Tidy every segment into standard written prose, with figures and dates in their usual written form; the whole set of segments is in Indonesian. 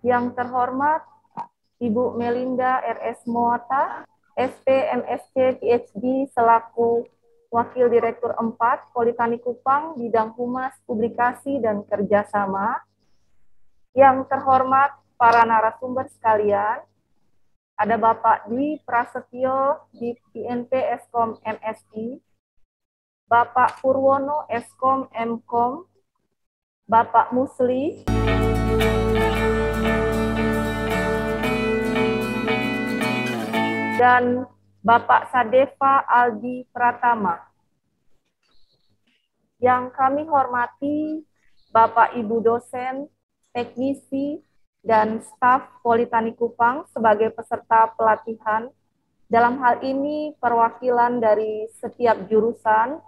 Yang terhormat Ibu Melinda R.S. Moata, SP, MSc, PhD, selaku Wakil Direktur 4, Politeknik Kupang, Bidang Humas, Publikasi, dan Kerjasama. Yang terhormat para narasumber sekalian, ada Bapak Dwi Prasetyo di INP Eskom MSI, Bapak Purwono Eskom Mkom, Bapak Musli, dan Bapak Sadeva Aldi Pratama. Yang kami hormati Bapak Ibu dosen, teknisi, dan staf Politeknik Kupang sebagai peserta pelatihan. Dalam hal ini perwakilan dari setiap jurusan,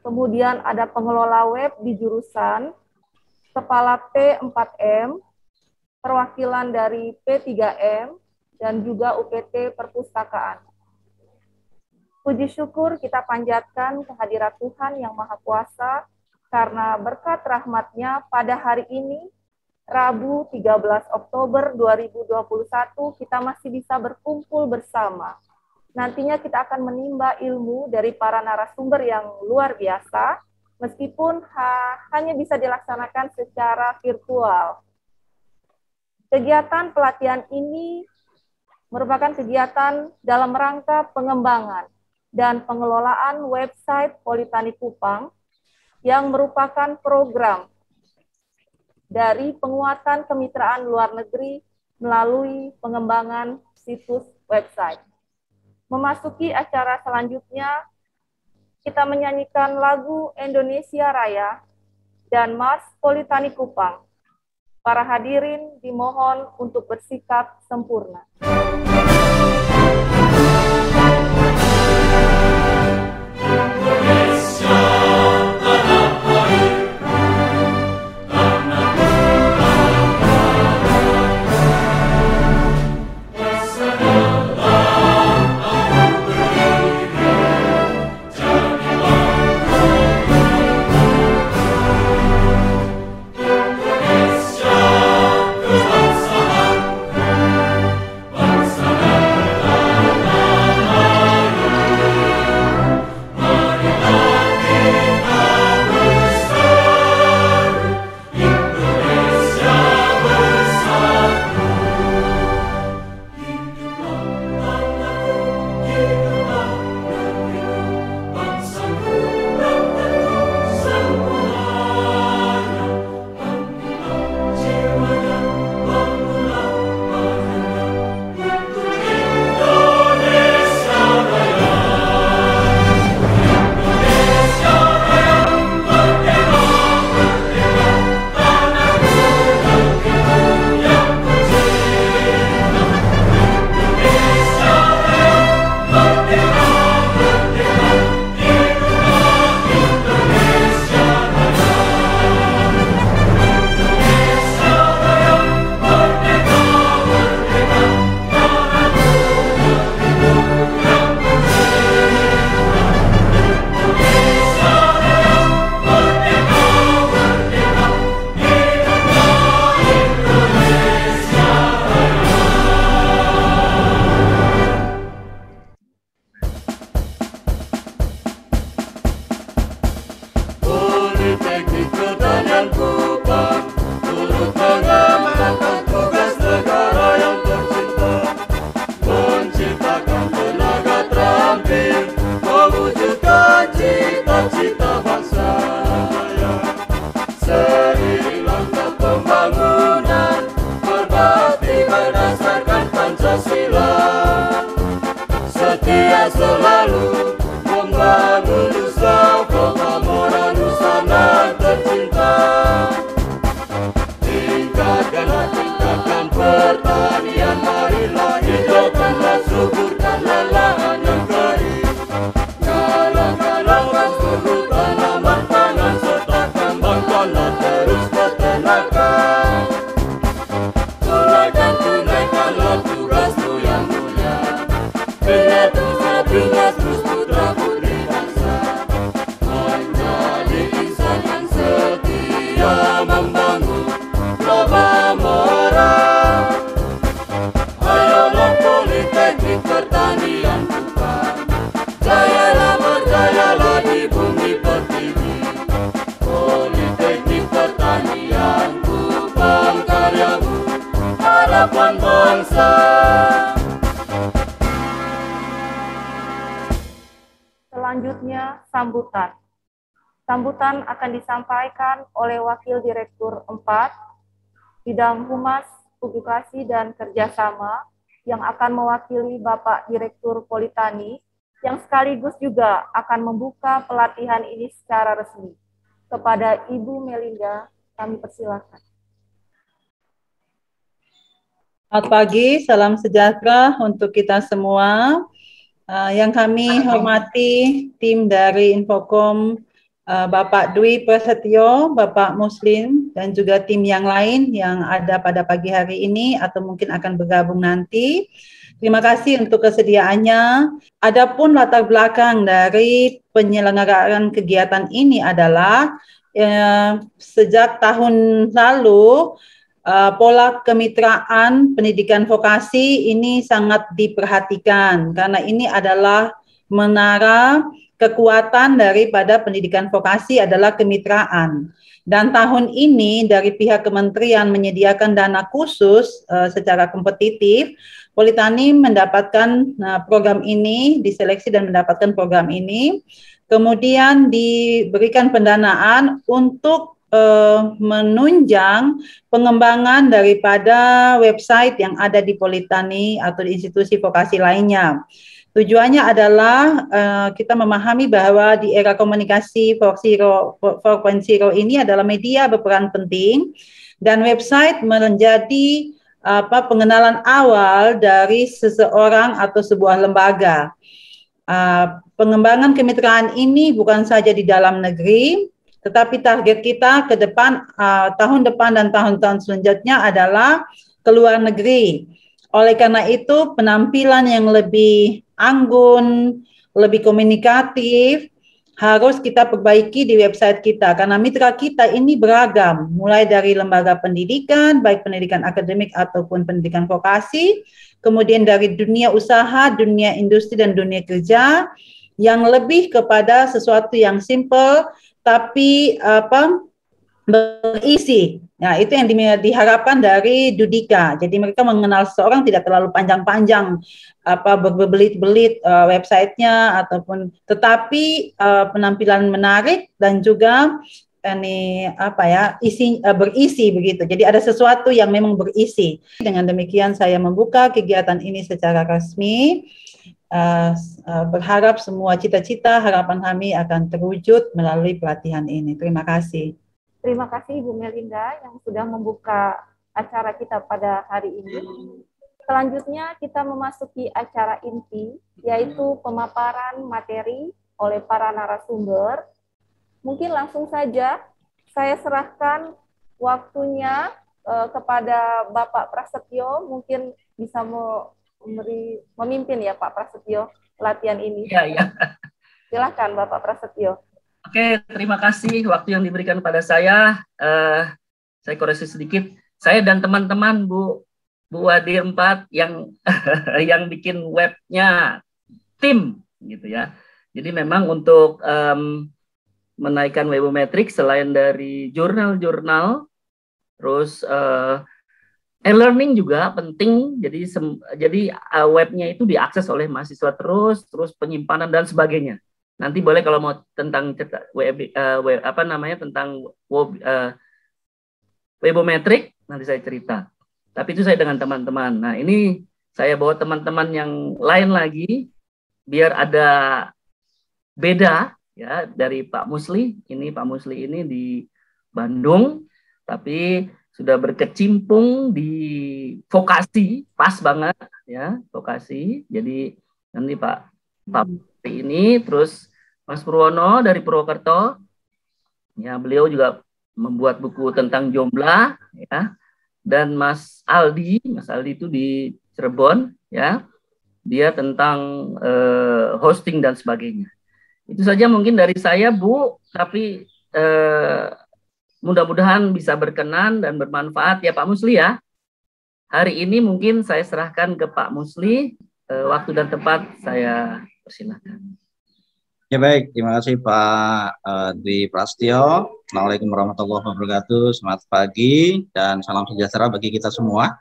kemudian ada pengelola web di jurusan, kepala P4M, perwakilan dari P3M, dan juga UPT Perpustakaan. Puji syukur kita panjatkan kehadirat Tuhan Yang Maha Kuasa, karena berkat rahmat-Nya pada hari ini, Rabu 13 Oktober 2021, kita masih bisa berkumpul bersama. Nantinya kita akan menimba ilmu dari para narasumber yang luar biasa, meskipun hanya bisa dilaksanakan secara virtual. Kegiatan pelatihan ini merupakan kegiatan dalam rangka pengembangan dan pengelolaan website Politeknik Kupang yang merupakan program dari penguatan kemitraan luar negeri melalui pengembangan situs website. Memasuki acara selanjutnya, kita menyanyikan lagu Indonesia Raya dan Mars Politeknik Kupang. Para hadirin dimohon untuk bersikap sempurna. Terus harapan bangsa. Selanjutnya, sambutan. Sambutan akan disampaikan oleh Wakil Direktur 4, Bidang Humas, Publikasi, dan Kerjasama, yang akan mewakili Bapak Direktur Politani, yang sekaligus juga akan membuka pelatihan ini secara resmi. Kepada Ibu Melinda, kami persilakan. Selamat pagi, salam sejahtera untuk kita semua. Yang kami hormati tim dari Infocom, Bapak Dwi Prasetyo, Bapak Muslim, dan juga tim yang lain yang ada pada pagi hari ini atau mungkin akan bergabung nanti. Terima kasih untuk kesediaannya. Adapun latar belakang dari penyelenggaraan kegiatan ini adalah sejak tahun lalu pola kemitraan pendidikan vokasi ini sangat diperhatikan karena ini adalah menara kekuatan daripada pendidikan vokasi adalah kemitraan. Dan tahun ini dari pihak kementerian menyediakan dana khusus secara kompetitif. Politani mendapatkan program ini, diseleksi dan mendapatkan program ini. Kemudian diberikan pendanaan untuk menunjang pengembangan daripada website yang ada di Politani atau di institusi vokasi lainnya. Tujuannya adalah kita memahami bahwa di era komunikasi 4.0 ini adalah media berperan penting dan website menjadi pengenalan awal dari seseorang atau sebuah lembaga. Pengembangan kemitraan ini bukan saja di dalam negeri, tetapi target kita ke depan, tahun depan dan tahun-tahun selanjutnya adalah ke luar negeri. Oleh karena itu, penampilan yang lebih anggun, lebih komunikatif, harus kita perbaiki di website kita. Karena mitra kita ini beragam, mulai dari lembaga pendidikan, baik pendidikan akademik ataupun pendidikan vokasi, kemudian dari dunia usaha, dunia industri, dan dunia kerja, yang lebih kepada sesuatu yang simple, tapi berisi. Nah, itu yang diharapkan dari Dudika. Jadi mereka mengenal seseorang tidak terlalu panjang-panjang, berbelit-belit websitenya ataupun, tetapi penampilan menarik dan juga berisi begitu. Jadi ada sesuatu yang memang berisi. Dengan demikian saya membuka kegiatan ini secara resmi. Berharap semua cita-cita harapan kami akan terwujud melalui pelatihan ini. Terima kasih. Terima kasih Ibu Melinda yang sudah membuka acara kita pada hari ini. Selanjutnya kita memasuki acara inti, yaitu pemaparan materi oleh para narasumber. Mungkin langsung saja saya serahkan waktunya kepada Bapak Prasetyo, mungkin bisa memimpin ya Pak Prasetyo pelatihan ini. Iya. Silakan Bapak Prasetyo. Oke, terima kasih waktu yang diberikan pada saya. Saya koreksi sedikit. Saya dan teman-teman Bu Wadir 4 yang yang bikin webnya tim gitu ya. Jadi memang untuk menaikkan webometrik selain dari jurnal-jurnal, terus e-learning juga penting. Jadi webnya itu diakses oleh mahasiswa terus penyimpanan dan sebagainya. Nanti boleh kalau mau tentang tentang webometrik nanti saya cerita. Tapi itu saya dengan teman-teman. Nah, ini saya bawa teman-teman yang lain lagi biar ada beda ya dari Pak Musli. Ini Pak Musli ini di Bandung tapi sudah berkecimpung di vokasi, pas banget ya, vokasi. Jadi nanti Pak ini terus Mas Purwono dari Purwokerto, ya beliau juga membuat buku tentang Jombla, ya, dan Mas Aldi itu di Cirebon, ya, dia tentang hosting dan sebagainya. Itu saja mungkin dari saya Bu, tapi mudah-mudahan bisa berkenan dan bermanfaat ya Pak Musli ya. Hari ini mungkin saya serahkan ke Pak Musli, waktu dan tempat saya persilahkan. Ya baik, terima kasih Pak Dwi Prasetyo. Assalamualaikum warahmatullahi wabarakatuh. Selamat pagi dan salam sejahtera bagi kita semua.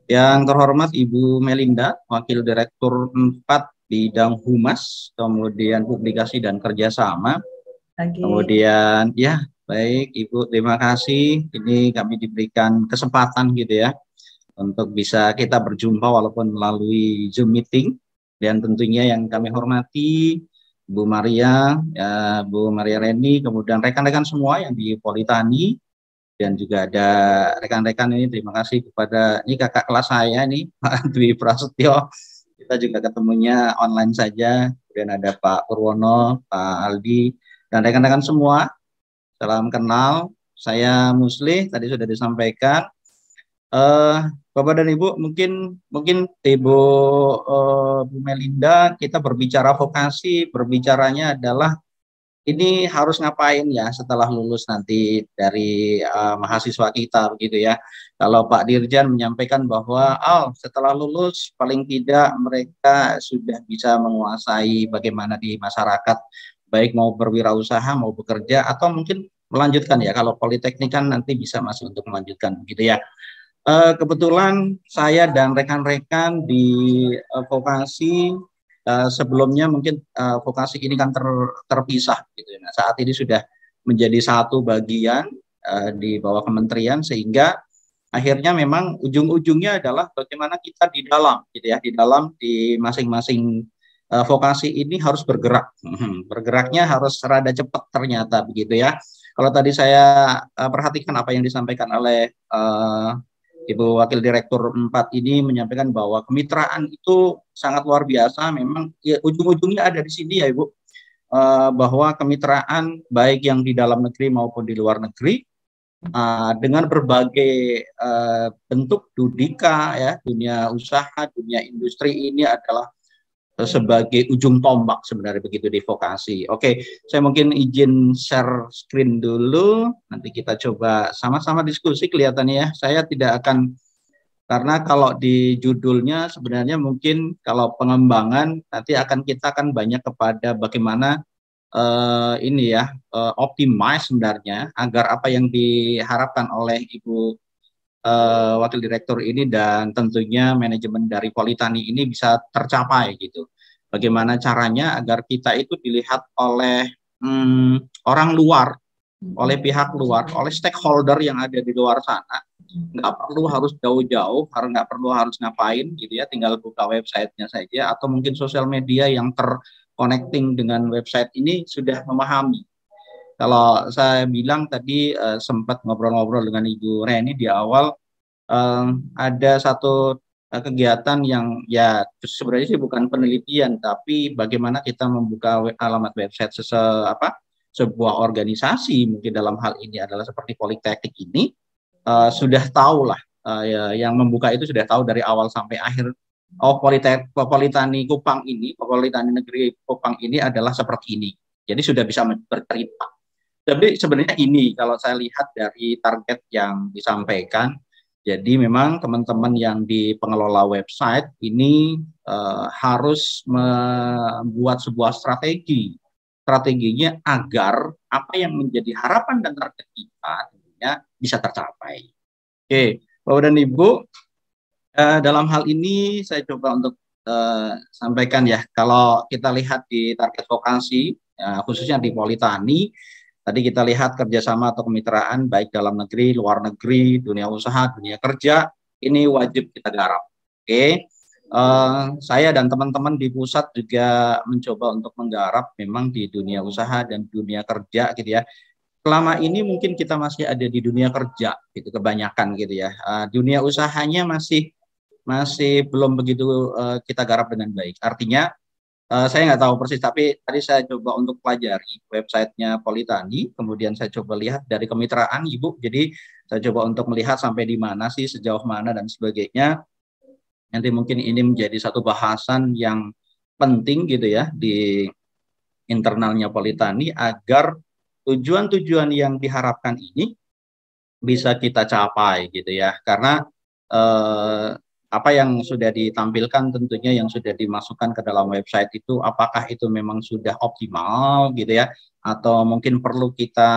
Yang terhormat Ibu Melinda, Wakil Direktur 4 Bidang Humas, kemudian Publikasi dan Kerjasama. Kemudian ya, baik Ibu, terima kasih. Ini kami diberikan kesempatan gitu ya untuk bisa kita berjumpa walaupun melalui Zoom meeting. Dan tentunya yang kami hormati Bu Maria, ya, Bu Maria Reni, kemudian rekan-rekan semua yang di Politani, dan juga ada rekan-rekan ini, terima kasih kepada ini kakak kelas saya nih, Pak Dwi Prasetyo. Kita juga ketemunya online saja. Kemudian ada Pak Purwono, Pak Aldi, dan rekan-rekan semua. Salam kenal, saya Muslih, tadi sudah disampaikan. Bapak dan Ibu, mungkin Ibu Bu Melinda, kita berbicara vokasi, berbicaranya adalah ini harus ngapain ya setelah lulus nanti dari mahasiswa kita begitu ya. Kalau Pak Dirjan menyampaikan bahwa setelah lulus paling tidak mereka sudah bisa menguasai bagaimana di masyarakat, baik mau berwirausaha, mau bekerja, atau mungkin melanjutkan ya. Kalau politeknik kan nanti bisa masih untuk melanjutkan begitu ya. Kebetulan saya dan rekan-rekan di vokasi sebelumnya mungkin vokasi ini kan terpisah gitu. Nah, saat ini sudah menjadi satu bagian di bawah kementerian, sehingga akhirnya memang ujung-ujungnya adalah bagaimana kita di dalam gitu ya, di masing-masing vokasi ini harus bergerak. Bergeraknya harus rada cepat ternyata begitu ya. Kalau tadi saya perhatikan apa yang disampaikan oleh Ibu Wakil Direktur 4 ini menyampaikan bahwa kemitraan itu sangat luar biasa. Memang ya, ujung-ujungnya ada di sini ya Ibu, bahwa kemitraan baik yang di dalam negeri maupun di luar negeri dengan berbagai bentuk dudika ya, dunia usaha, dunia industri ini adalah sebagai ujung tombak sebenarnya begitu di vokasi. Oke, saya mungkin izin share screen dulu, nanti kita coba sama-sama diskusi kelihatannya ya. Saya tidak akan, karena kalau di judulnya sebenarnya mungkin kalau pengembangan nanti kita akan banyak kepada bagaimana ini ya, optimize sebenarnya agar apa yang diharapkan oleh Ibu Wakil Direktur ini dan tentunya manajemen dari Politani ini bisa tercapai gitu. Bagaimana caranya agar kita itu dilihat oleh orang luar, oleh pihak luar, oleh stakeholder yang ada di luar sana. Nggak perlu harus jauh-jauh, nggak perlu harus ngapain gitu ya, tinggal buka websitenya saja, atau mungkin sosial media yang terconnecting dengan website ini sudah memahami. Kalau saya bilang tadi sempat ngobrol-ngobrol dengan Ibu Reni di awal, ada satu kegiatan yang ya sebenarnya sih bukan penelitian, tapi bagaimana kita membuka alamat website sebuah organisasi, mungkin dalam hal ini adalah seperti Politeknik ini, sudah tahu lah, yang membuka itu sudah tahu dari awal sampai akhir. Politani Kupang ini, Politani Negeri Kupang ini adalah seperti ini. Jadi sudah bisa bercerita. Tapi sebenarnya ini kalau saya lihat dari target yang disampaikan, jadi memang teman-teman yang di pengelola website ini harus membuat sebuah strateginya agar apa yang menjadi harapan dan target kita tentunya bisa tercapai. Oke, Bapak dan Ibu, dalam hal ini saya coba untuk sampaikan ya, kalau kita lihat di target vokasi, khususnya di Politani, tadi kita lihat kerjasama atau kemitraan baik dalam negeri, luar negeri, dunia usaha, dunia kerja, ini wajib kita garap. Oke, saya dan teman-teman di pusat juga mencoba untuk menggarap memang di dunia usaha dan dunia kerja gitu ya. Selama ini mungkin kita masih ada di dunia kerja gitu kebanyakan gitu ya. Dunia usahanya masih belum begitu kita garap dengan baik. Artinya saya nggak tahu persis, tapi tadi saya coba untuk pelajari websitenya Politani, kemudian saya coba lihat dari kemitraan Ibu, jadi saya coba untuk melihat sampai di mana sih, sejauh mana dan sebagainya. Nanti mungkin ini menjadi satu bahasan yang penting gitu ya di internalnya Politani agar tujuan-tujuan yang diharapkan ini bisa kita capai gitu ya, karena apa yang sudah ditampilkan tentunya yang sudah dimasukkan ke dalam website itu apakah itu memang sudah optimal gitu ya, atau mungkin perlu kita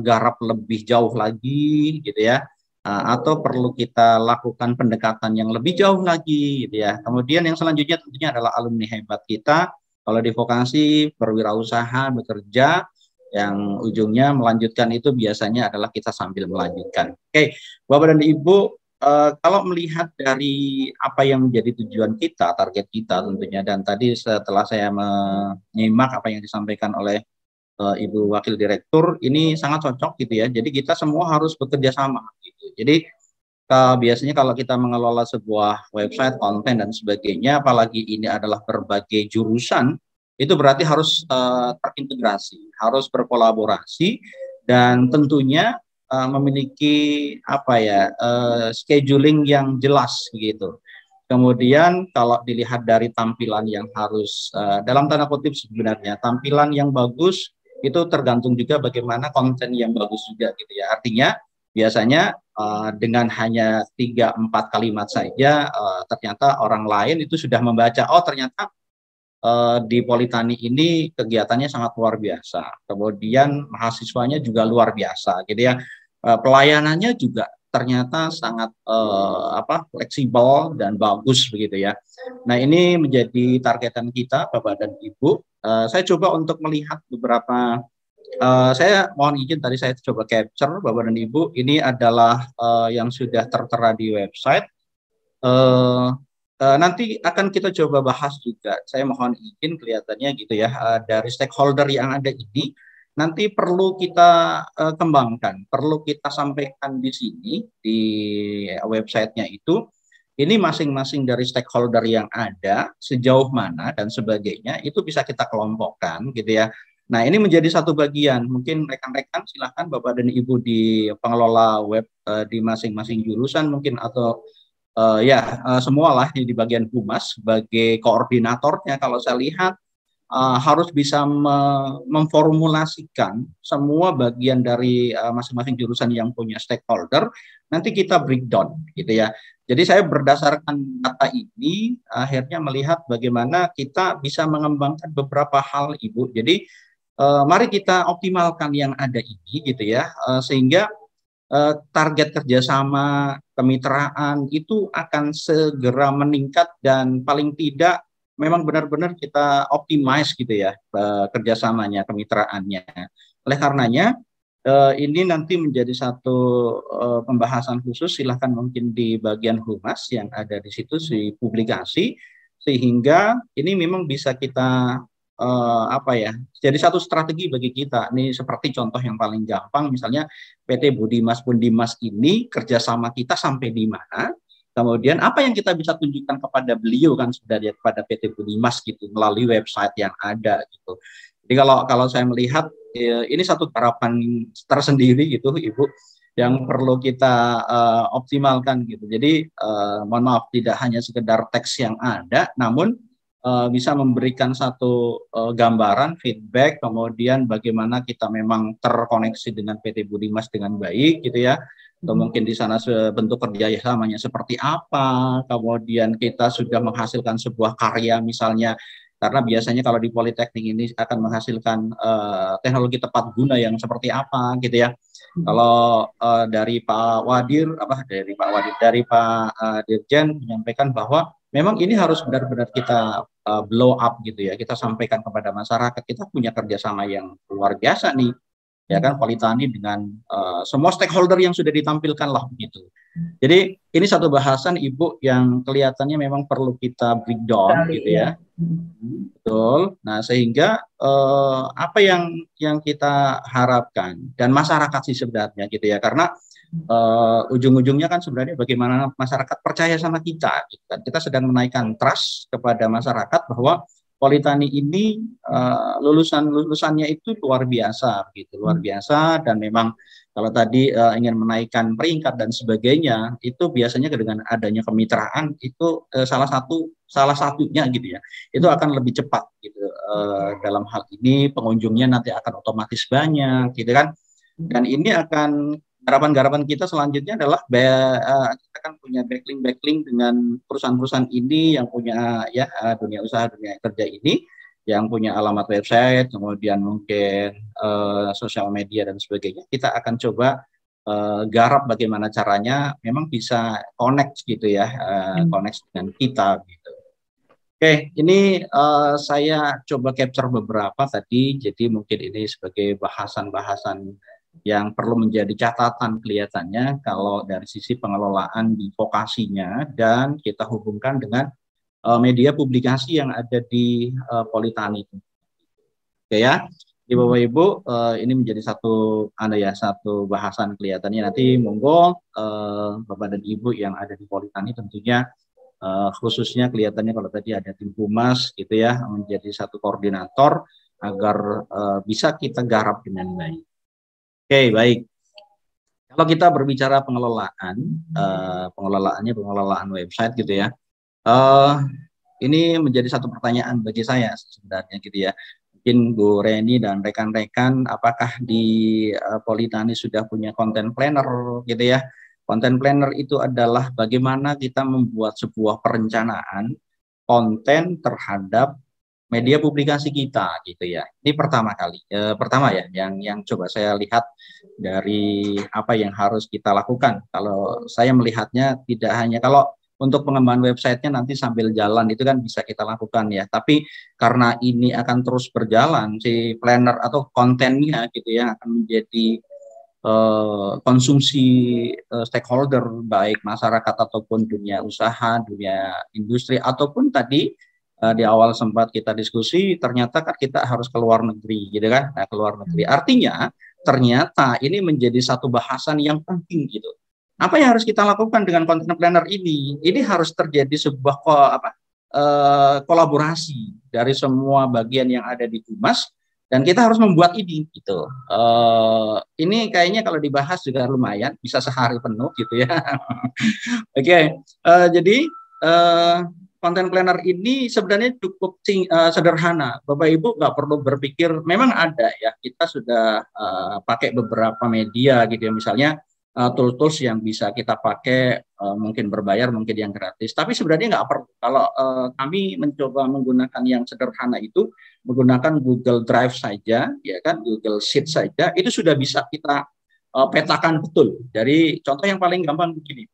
garap lebih jauh lagi gitu ya. atau perlu kita lakukan pendekatan yang lebih jauh lagi gitu ya. Kemudian yang selanjutnya tentunya adalah alumni hebat kita. Kalau di vokasi berwirausaha, bekerja, yang ujungnya melanjutkan itu biasanya adalah kita sambil melanjutkan. Oke, Bapak dan Ibu, kalau melihat dari apa yang menjadi tujuan kita, target kita tentunya, dan tadi setelah saya menyimak apa yang disampaikan oleh Ibu Wakil Direktur, ini sangat cocok gitu ya. Jadi kita semua harus bekerja sama gitu. Jadi biasanya kalau kita mengelola sebuah website, konten dan sebagainya, apalagi ini adalah berbagai jurusan, itu berarti harus terintegrasi, harus berkolaborasi, dan tentunya memiliki apa ya scheduling yang jelas gitu. Kemudian kalau dilihat dari tampilan yang harus dalam tanda kutip sebenarnya tampilan yang bagus itu tergantung juga bagaimana konten yang bagus juga gitu ya. Artinya biasanya dengan hanya 3-4 kalimat saja ternyata orang lain itu sudah membaca, oh ternyata di Politani ini kegiatannya sangat luar biasa. Kemudian mahasiswanya juga luar biasa gitu ya. Pelayanannya juga ternyata sangat fleksibel dan bagus begitu ya. Nah, ini menjadi targetan kita Bapak dan Ibu. Saya coba untuk melihat beberapa saya mohon izin tadi saya coba capture Bapak dan Ibu. Ini adalah yang sudah tertera di website. Nanti akan kita coba bahas juga. Saya mohon izin kelihatannya gitu ya dari stakeholder yang ada ini nanti perlu kita kembangkan, perlu kita sampaikan di sini di websitenya itu. Ini masing-masing dari stakeholder yang ada sejauh mana dan sebagainya itu bisa kita kelompokkan gitu ya. Nah, ini menjadi satu bagian. Mungkin rekan-rekan silahkan Bapak dan Ibu di pengelola web di masing-masing jurusan mungkin atau semualah di bagian humas sebagai koordinatornya kalau saya lihat harus bisa memformulasikan semua bagian dari masing-masing jurusan yang punya stakeholder. Nanti kita breakdown gitu ya. Jadi saya berdasarkan data ini akhirnya melihat bagaimana kita bisa mengembangkan beberapa hal Ibu. Jadi mari kita optimalkan yang ada ini gitu ya sehingga target kerjasama kemitraan itu akan segera meningkat dan paling tidak memang benar-benar kita optimize gitu ya kerjasamanya, kemitraannya. Oleh karenanya ini nanti menjadi satu pembahasan khusus, silahkan mungkin di bagian humas yang ada di situ di publikasi, sehingga ini memang bisa kita jadi satu strategi bagi kita. Ini seperti contoh yang paling gampang, misalnya PT Budimas Bundimas ini kerjasama kita sampai di mana, kemudian apa yang kita bisa tunjukkan kepada beliau kan sebenarnya kepada PT Budimas gitu melalui website yang ada gitu. Jadi kalau saya melihat ini satu harapan tersendiri gitu Ibu yang perlu kita optimalkan gitu. Jadi mohon maaf tidak hanya sekedar teks yang ada, namun bisa memberikan satu gambaran, feedback, kemudian bagaimana kita memang terkoneksi dengan PT Budimas dengan baik gitu ya. Atau mungkin di sana bentuk kerjasamanya seperti apa, kemudian kita sudah menghasilkan sebuah karya misalnya, karena biasanya kalau di Politeknik ini akan menghasilkan teknologi tepat guna yang seperti apa gitu ya. Kalau dari Pak Dirjen menyampaikan bahwa memang ini harus benar-benar kita blow up gitu ya, kita sampaikan kepada masyarakat, kita punya kerjasama yang luar biasa nih, ya kan, Politani dengan semua stakeholder yang sudah ditampilkan lah begitu. Jadi ini satu bahasan Ibu yang kelihatannya memang perlu kita breakdown gitu ya. Betul. Nah sehingga apa yang kita harapkan dan masyarakat sih sebenarnya gitu ya, karena ujung-ujungnya kan sebenarnya bagaimana masyarakat percaya sama kita gitu kan. Kita sedang menaikkan trust kepada masyarakat bahwa Politani ini lulusannya itu luar biasa gitu, luar biasa, dan memang kalau tadi ingin menaikkan peringkat dan sebagainya itu biasanya dengan adanya kemitraan itu salah satunya gitu ya, itu akan lebih cepat gitu dalam hal ini, pengunjungnya nanti akan otomatis banyak gitu kan, dan ini akan garapan-garapan kita selanjutnya adalah kita kan punya backlink dengan perusahaan-perusahaan ini yang punya ya dunia usaha, dunia kerja ini, yang punya alamat website, kemudian mungkin sosial media dan sebagainya. Kita akan coba garap bagaimana caranya memang bisa connect gitu ya, connect dengan kita gitu. Oke, ini saya coba capture beberapa tadi, jadi mungkin ini sebagai bahasan-bahasan yang perlu menjadi catatan kelihatannya kalau dari sisi pengelolaan di vokasinya, dan kita hubungkan dengan media publikasi yang ada di Politani. Oke ya, Bapak-Ibu, ini menjadi satu bahasan kelihatannya. Nanti monggo Bapak dan Ibu yang ada di Politani tentunya khususnya kelihatannya kalau tadi ada tim humas gitu ya, menjadi satu koordinator agar bisa kita garap dengan baik. Oke, baik. Kalau kita berbicara pengelolaan website gitu ya, ini menjadi satu pertanyaan bagi saya sebenarnya gitu ya. Mungkin Bu Reni dan rekan-rekan, apakah di Politani sudah punya content planner gitu ya? Content planner itu adalah bagaimana kita membuat sebuah perencanaan konten terhadap media publikasi kita gitu ya. Ini pertama ya yang coba saya lihat dari apa yang harus kita lakukan. Kalau saya melihatnya tidak hanya kalau untuk pengembangan websitenya nanti sambil jalan itu kan bisa kita lakukan ya. Tapi karena ini akan terus berjalan, si planner atau kontennya gitu ya akan menjadi konsumsi stakeholder baik masyarakat ataupun dunia usaha, dunia industri, ataupun tadi di awal sempat kita diskusi ternyata kan kita harus ke luar negeri gitu kan. Nah, ke luar negeri artinya ternyata ini menjadi satu bahasan yang penting gitu. Apa yang harus kita lakukan dengan content planner ini? Ini harus terjadi sebuah kolaborasi dari semua bagian yang ada di Humas. Dan kita harus membuat ini gitu. Ini kayaknya kalau dibahas juga lumayan, bisa sehari penuh gitu ya. Oke, jadi content planner ini sebenarnya cukup sederhana. Bapak Ibu nggak perlu berpikir, memang ada ya, kita sudah pakai beberapa media gitu ya, misalnya tools-tools yang bisa kita pakai, mungkin berbayar, mungkin yang gratis. Tapi sebenarnya nggak perlu. Kalau kami mencoba menggunakan yang sederhana itu, menggunakan Google Drive saja, ya kan, Google Sheet saja, itu sudah bisa kita petakan betul. Dari contoh yang paling gampang begini,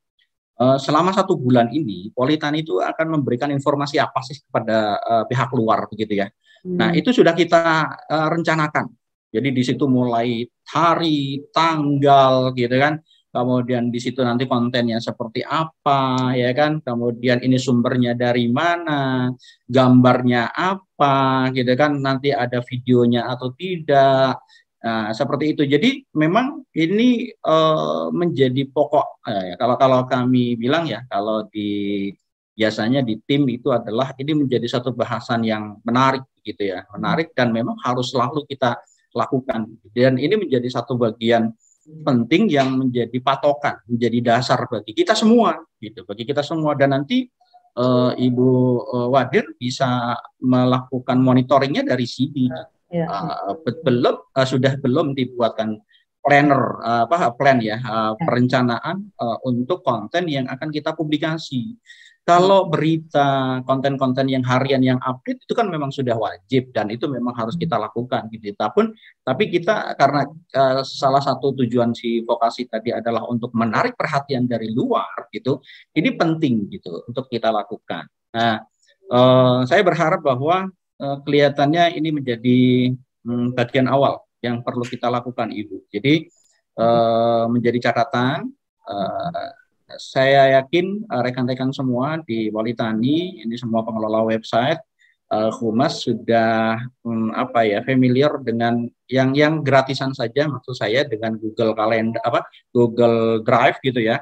selama 1 bulan ini, Politani itu akan memberikan informasi apa sih kepada pihak luar begitu ya. Nah, itu sudah kita rencanakan. Jadi di situ mulai hari, tanggal gitu kan. Kemudian di situ nanti kontennya seperti apa ya kan. Kemudian ini sumbernya dari mana, gambarnya apa gitu kan. Nanti ada videonya atau tidak. Nah, seperti itu. Jadi memang ini menjadi pokok kalau kami bilang ya, kalau biasanya di tim itu adalah ini menjadi satu bahasan yang menarik gitu ya. Menarik dan memang harus selalu kita lakukan, dan ini menjadi satu bagian penting yang menjadi patokan, menjadi dasar bagi kita semua gitu, bagi kita semua. Dan nanti Ibu Wadir bisa melakukan monitoringnya dari sini. Sudah belum dibuatkan plan ya, perencanaan untuk konten yang akan kita publikasi. Kalau berita, konten-konten yang harian yang update itu kan memang sudah wajib dan itu memang harus kita lakukan gitu. Tapi kita karena salah satu tujuan si vokasi tadi adalah untuk menarik perhatian dari luar gitu. Ini penting gitu untuk kita lakukan. Nah, saya berharap bahwa kelihatannya ini menjadi bagian awal yang perlu kita lakukan, Ibu. Jadi menjadi catatan. Saya yakin rekan-rekan semua di Politani, ini semua pengelola website, Humas sudah familiar dengan yang gratisan saja, maksud saya dengan Google Calendar, Google Drive gitu ya,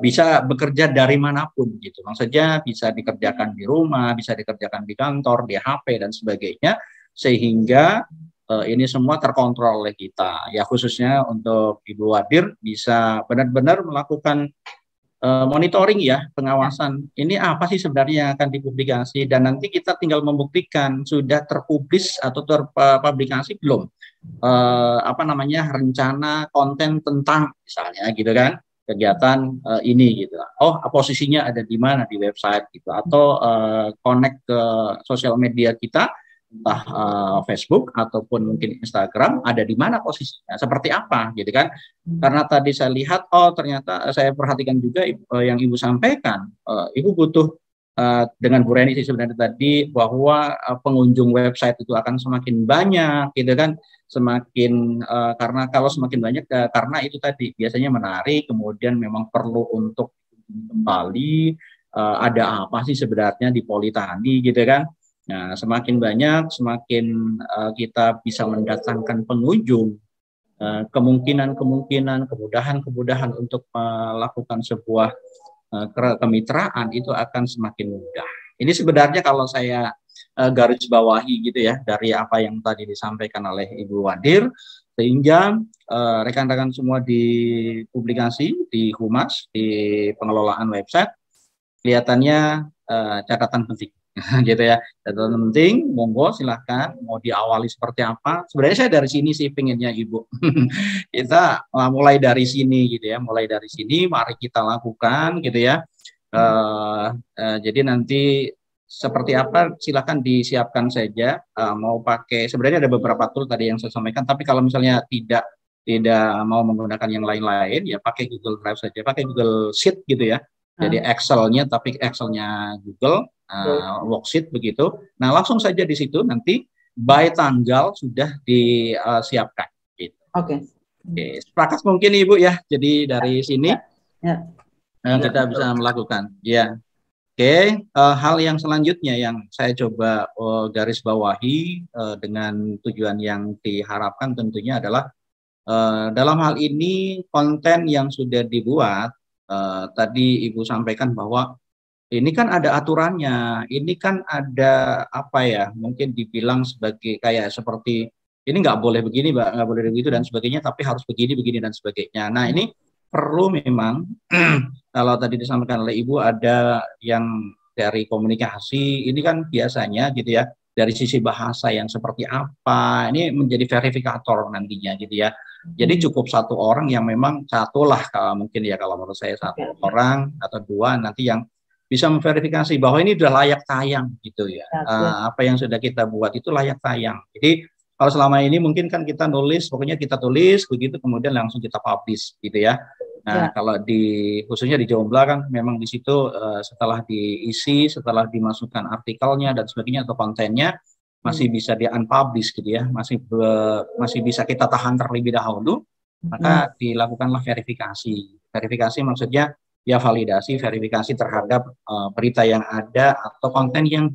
bisa bekerja dari manapun gitu. Maksudnya bisa dikerjakan di rumah, bisa dikerjakan di kantor, di HP dan sebagainya, sehingga ini semua terkontrol oleh kita. Ya khususnya untuk Ibu Wadir bisa benar-benar melakukan monitoring ya, pengawasan. Ini apa sih sebenarnya yang akan dipublikasi, dan nanti kita tinggal membuktikan sudah terpublis atau terpublikasi belum. Rencana konten tentang misalnya gitu kan, kegiatan ini gitu. Oh, posisinya ada di mana di website gitu, atau connect ke sosial media kita entah Facebook ataupun mungkin Instagram, ada di mana posisinya, seperti apa gitu kan. Karena tadi saya lihat, oh ternyata saya perhatikan juga yang Ibu sampaikan, Ibu butuh dengan Bu Reni sih sebenarnya tadi, bahwa pengunjung website itu akan semakin banyak gitu kan, semakin karena kalau semakin banyak karena itu tadi biasanya menarik, kemudian memang perlu untuk kembali ada apa sih sebenarnya di Politani gitu kan. Nah, semakin banyak, semakin kita bisa mendatangkan pengunjung, kemungkinan-kemungkinan, kemudahan-kemudahan untuk melakukan sebuah kemitraan itu akan semakin mudah. Ini sebenarnya kalau saya garis bawahi gitu ya, dari apa yang tadi disampaikan oleh Ibu Wadir, sehingga rekan-rekan semua di publikasi, di Humas, di pengelolaan website, kelihatannya catatan penting. Gitu ya, catatan penting, monggo silahkan mau diawali seperti apa. Sebenarnya saya dari sini sih pinginnya Ibu. Kita mulai dari sini gitu ya, mulai dari sini mari kita lakukan gitu ya. Jadi nanti seperti apa silahkan disiapkan saja, mau pakai, sebenarnya ada beberapa tool tadi yang saya sampaikan, tapi kalau misalnya tidak mau menggunakan yang lain-lain ya pakai Google Drive saja, pakai Google Sheet gitu ya. Jadi Excel-nya, tapi Excel-nya Google, worksheet begitu. Nah, langsung saja di situ nanti by tanggal sudah disiapkan. Gitu. Oke, sepakat mungkin Ibu ya. Jadi dari sini kita bisa melakukan. Ya, oke. Hal yang selanjutnya yang saya coba garis bawahi dengan tujuan yang diharapkan tentunya adalah dalam hal ini konten yang sudah dibuat. Tadi Ibu sampaikan bahwa ini kan ada aturannya, ini kan ada apa ya, mungkin dibilang sebagai kayak seperti ini nggak boleh begini, nggak boleh begitu dan sebagainya, tapi harus begini dan sebagainya. Nah ini perlu memang kalau tadi disampaikan oleh Ibu ada yang dari komunikasi, ini kan biasanya gitu ya, dari sisi bahasa yang seperti apa, ini menjadi verifikator nantinya gitu ya. Jadi cukup satu orang yang memang satu lah mungkin ya kalau menurut saya satu orang atau dua nanti yang bisa memverifikasi bahwa ini sudah layak tayang gitu ya. Apa yang sudah kita buat itu layak tayang. Jadi kalau selama ini mungkin kan kita nulis, pokoknya kita tulis begitu kemudian langsung kita publish gitu ya. Nah kalau khususnya di Jombla kan memang di situ setelah diisi, setelah dimasukkan artikelnya dan sebagainya atau kontennya masih bisa di unpublish gitu ya, masih bisa kita tahan terlebih dahulu, maka dilakukanlah verifikasi. Verifikasi maksudnya ya validasi, verifikasi terhadap berita yang ada atau konten yang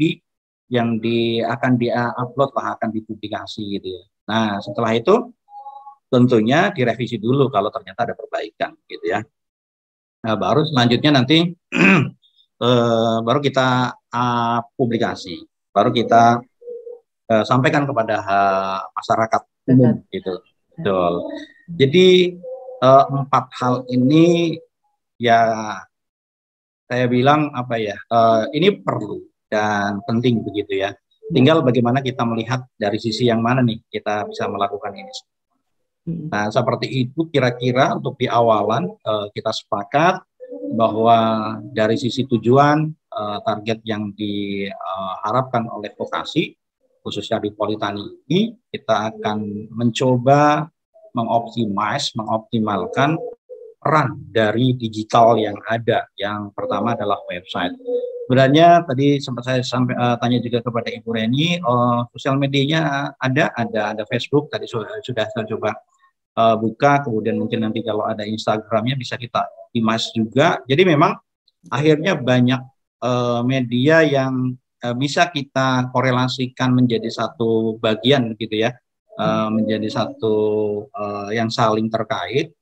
akan di-upload lah, akan dipublikasi gitu ya. Nah setelah itu tentunya direvisi dulu kalau ternyata ada perbaikan gitu ya. Nah baru selanjutnya nanti baru kita publikasi, baru kita sampaikan kepada masyarakat umum gitu. Betul. Jadi 4 hal ini ya saya bilang apa ya, ini perlu dan penting begitu ya. Tinggal bagaimana kita melihat dari sisi yang mana nih kita bisa melakukan ini. Nah seperti itu kira-kira untuk di awalan kita sepakat bahwa dari sisi tujuan target yang diharapkan oleh vokasi khususnya di Politani ini kita akan mencoba mengoptimalkan peran dari digital yang ada. Yang pertama adalah website. Sebenarnya tadi sempat saya tanya juga kepada Ibu Reni, sosial medianya ada Facebook tadi sudah saya coba buka, kemudian mungkin nanti kalau ada Instagramnya bisa kita imas juga. Jadi memang akhirnya banyak media yang bisa kita korelasikan menjadi satu bagian gitu ya, menjadi satu yang saling terkait.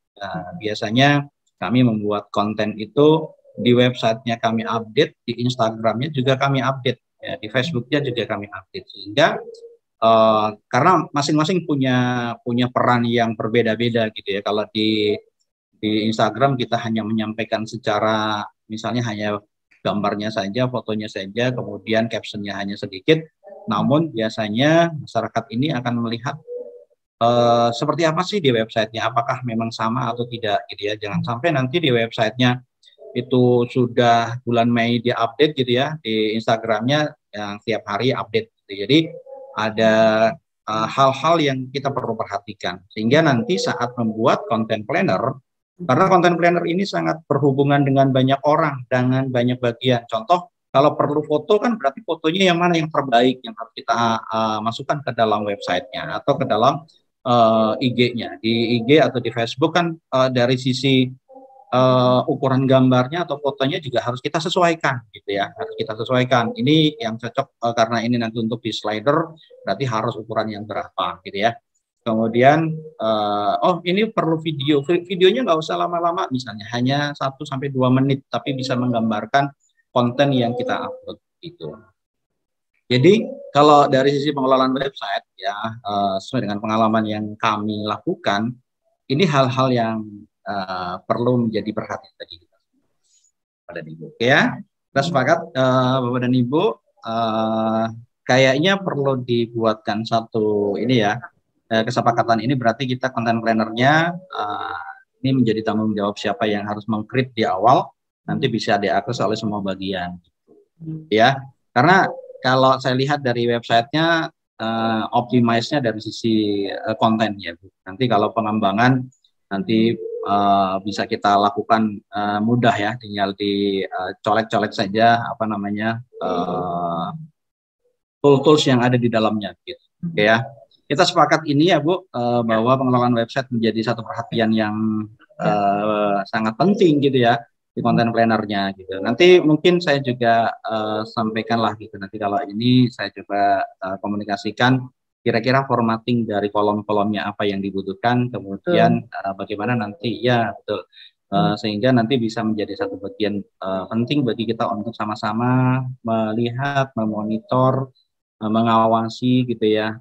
Biasanya kami membuat konten itu di websitenya kami update, di Instagramnya juga kami update, ya, di Facebooknya juga kami update, sehingga karena masing-masing punya peran yang berbeda-beda gitu ya. Kalau di Instagram kita hanya menyampaikan secara misalnya hanya gambarnya saja, fotonya saja, kemudian captionnya hanya sedikit. Namun biasanya masyarakat ini akan melihat seperti apa sih di websitenya, apakah memang sama atau tidak gitu ya. Jangan sampai nanti di websitenya itu sudah bulan Mei dia update gitu ya, di Instagramnya yang tiap hari update gitu. Jadi ada hal-hal yang kita perlu perhatikan. Sehingga nanti saat membuat content planner, karena content planner ini sangat berhubungan dengan banyak orang, dengan banyak bagian. Contoh, kalau perlu foto kan berarti fotonya yang mana yang terbaik, yang harus kita masukkan ke dalam websitenya atau ke dalam IG-nya. Di IG atau di Facebook kan dari sisi ukuran gambarnya atau fotonya juga harus kita sesuaikan gitu ya, harus kita sesuaikan. Ini yang cocok karena ini nanti untuk di slider berarti harus ukuran yang berapa gitu ya. Kemudian oh ini perlu video, videonya nggak usah lama-lama, misalnya hanya 1-2 menit tapi bisa menggambarkan konten yang kita upload gitu. Jadi kalau dari sisi pengelolaan website ya sesuai dengan pengalaman yang kami lakukan, ini hal-hal yang perlu menjadi perhatian bagi kita Bapak dan Ibu. Ya, kita sepakat Bapak dan Ibu, kayaknya perlu dibuatkan satu ini ya, kesepakatan ini berarti kita content planner-nya ini menjadi tanggung jawab siapa yang harus meng-create di awal, nanti bisa diakses oleh semua bagian. Ya, karena kalau saya lihat dari websitenya optimize-nya dari sisi konten ya Bu. Nanti kalau pengembangan nanti bisa kita lakukan mudah ya, tinggal dicolek-colek saja apa namanya tools yang ada di dalamnya gitu. Oke ya, kita sepakat ini ya Bu, bahwa pengelolaan website menjadi satu perhatian yang sangat penting gitu ya di content planner-nya gitu. Nanti mungkin saya juga sampaikan lah gitu, nanti kalau ini saya coba komunikasikan kira-kira formatting dari kolom-kolomnya apa yang dibutuhkan, kemudian bagaimana nanti ya betul, sehingga nanti bisa menjadi satu bagian penting bagi kita untuk sama-sama melihat, memonitor, mengawasi gitu ya,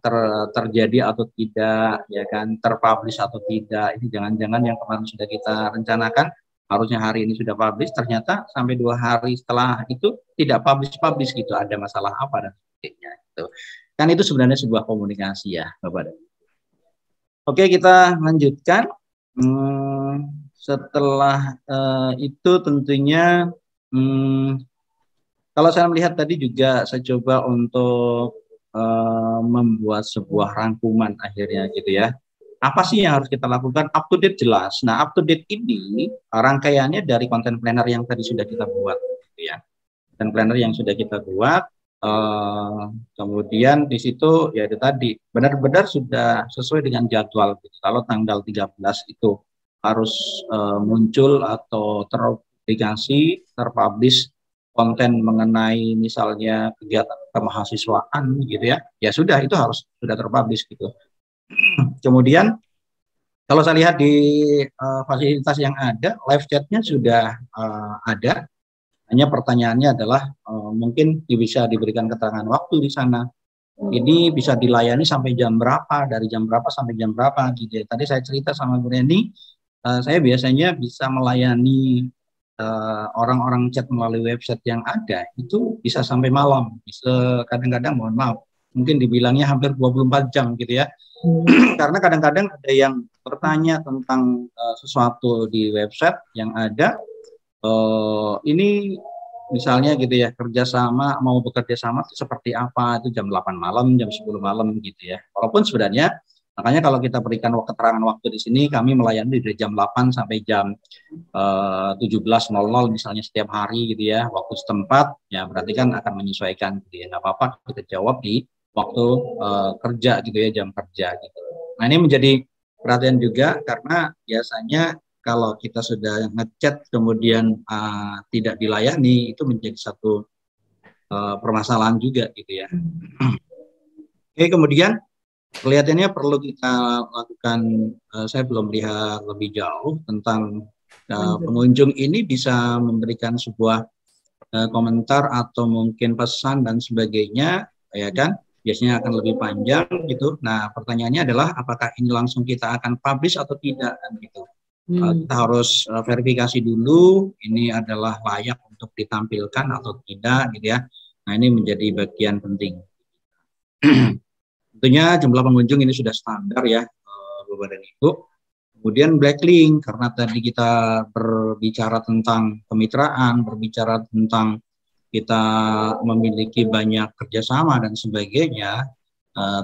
terjadi atau tidak ya kan, terpublish atau tidak. Ini jangan-jangan yang kemarin sudah kita rencanakan harusnya hari ini sudah publish, ternyata sampai 2 hari setelah itu tidak publish gitu, ada masalah apa dan sebagainya gitu. Kan itu sebenarnya sebuah komunikasi ya Bapak. Oke, kita lanjutkan. Setelah itu tentunya kalau saya melihat tadi juga saya coba untuk membuat sebuah rangkuman akhirnya gitu ya. Apa sih yang harus kita lakukan? Up to date jelas. Nah, up to date ini rangkaiannya dari content planner yang tadi sudah kita buat gitu ya. Content planner yang sudah kita buat, kemudian di situ ya itu tadi benar-benar sudah sesuai dengan jadwal gitu. Kalau tanggal 13 itu harus muncul atau terpublikasi, terpublish konten mengenai misalnya kegiatan kemahasiswaan gitu ya, ya sudah itu harus sudah terpublish gitu. Kemudian kalau saya lihat di fasilitas yang ada, live chatnya sudah ada. Hanya pertanyaannya adalah mungkin bisa diberikan keterangan waktu di sana. Ini bisa dilayani sampai jam berapa, dari jam berapa sampai jam berapa gitu. Tadi saya cerita sama Bu Reni, saya biasanya bisa melayani orang-orang chat melalui website yang ada itu bisa sampai malam. Bisa kadang-kadang mohon maaf, mungkin dibilangnya hampir 24 jam gitu ya. Karena kadang-kadang ada yang bertanya tentang sesuatu di website yang ada. Ini misalnya gitu ya, kerjasama, mau bekerja sama itu seperti apa, itu jam 8 malam, jam 10 malam gitu ya. Walaupun sebenarnya, makanya kalau kita berikan keterangan waktu di sini, kami melayani dari jam 8 sampai jam 17.00 misalnya setiap hari gitu ya, waktu setempat, ya berarti kan akan menyesuaikan gitu ya, nggak apa-apa kita jawab di waktu kerja gitu ya, jam kerja gitu. Nah ini menjadi perhatian juga karena biasanya kalau kita sudah ngechat kemudian tidak dilayani, itu menjadi satu permasalahan juga gitu ya. Oke, kemudian kelihatannya perlu kita lakukan, saya belum lihat lebih jauh tentang pengunjung ini bisa memberikan sebuah komentar atau mungkin pesan dan sebagainya, ya kan? Biasanya akan lebih panjang gitu. Nah, pertanyaannya adalah apakah ini langsung kita akan publish atau tidak kan gitu. Kita harus verifikasi dulu ini adalah layak untuk ditampilkan atau tidak gitu ya. Nah ini menjadi bagian penting. Tentunya jumlah pengunjung ini sudah standar ya Bapak dan Ibu. Kemudian backlink karena tadi kita berbicara tentang kemitraan, berbicara tentang kita memiliki banyak kerjasama dan sebagainya.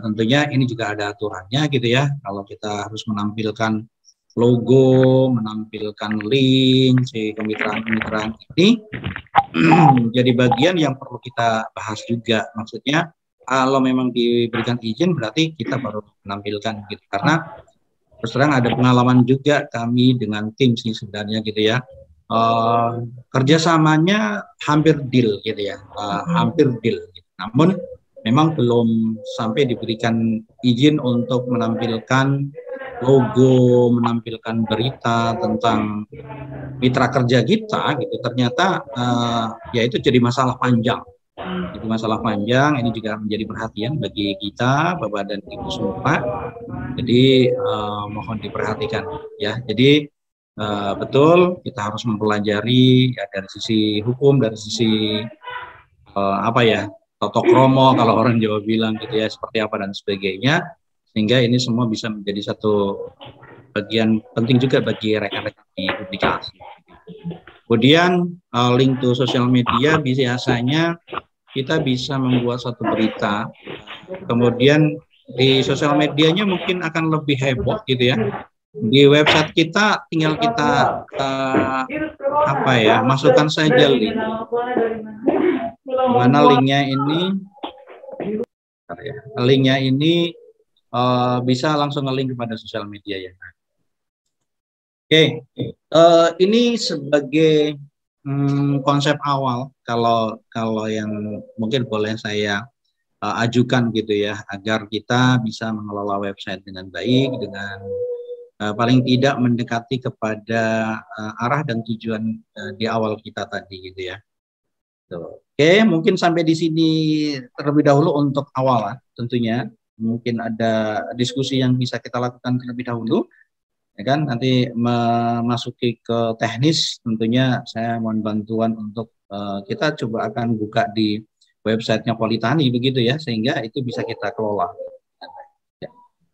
tentunya ini juga ada aturannya gitu ya. Kalau kita harus menampilkan logo, menampilkan link, si kemitraan-kemitraan ini jadi bagian yang perlu kita bahas juga. Maksudnya kalau memang diberikan izin berarti kita baru menampilkan gitu. Karena terus terang ada pengalaman juga kami dengan tim sih sebenarnya gitu ya. Kerjasamanya hampir deal gitu ya, hampir deal. Namun memang belum sampai diberikan izin untuk menampilkan logo, menampilkan berita tentang mitra kerja kita gitu. Ternyata ya itu jadi masalah panjang. Jadi masalah panjang ini juga menjadi perhatian bagi kita, Bapak dan Ibu semua. Jadi mohon diperhatikan ya. Jadi betul kita harus mempelajari ya, dari sisi hukum, dari sisi apa ya, toto kromo kalau orang Jawa bilang gitu ya, seperti apa dan sebagainya, sehingga ini semua bisa menjadi satu bagian penting juga bagi rekan-rekan di publikasi. Kemudian link to sosial media biasanya kita bisa membuat satu berita, kemudian di sosial medianya mungkin akan lebih heboh gitu ya. Di website kita tinggal kita apa ya, masukkan saja link. Mana linknya ini bisa langsung nge-link kepada sosial media ya. Oke, ini sebagai konsep awal kalau yang mungkin boleh saya ajukan gitu ya, agar kita bisa mengelola website dengan baik, dengan paling tidak mendekati kepada arah dan tujuan di awal kita tadi gitu ya. Oke, mungkin sampai di sini terlebih dahulu untuk awal tentunya. Mungkin ada diskusi yang bisa kita lakukan terlebih dahulu. Ya kan, nanti memasuki ke teknis tentunya saya mohon bantuan untuk kita coba akan buka di websitenya Politani begitu ya, sehingga itu bisa kita kelola.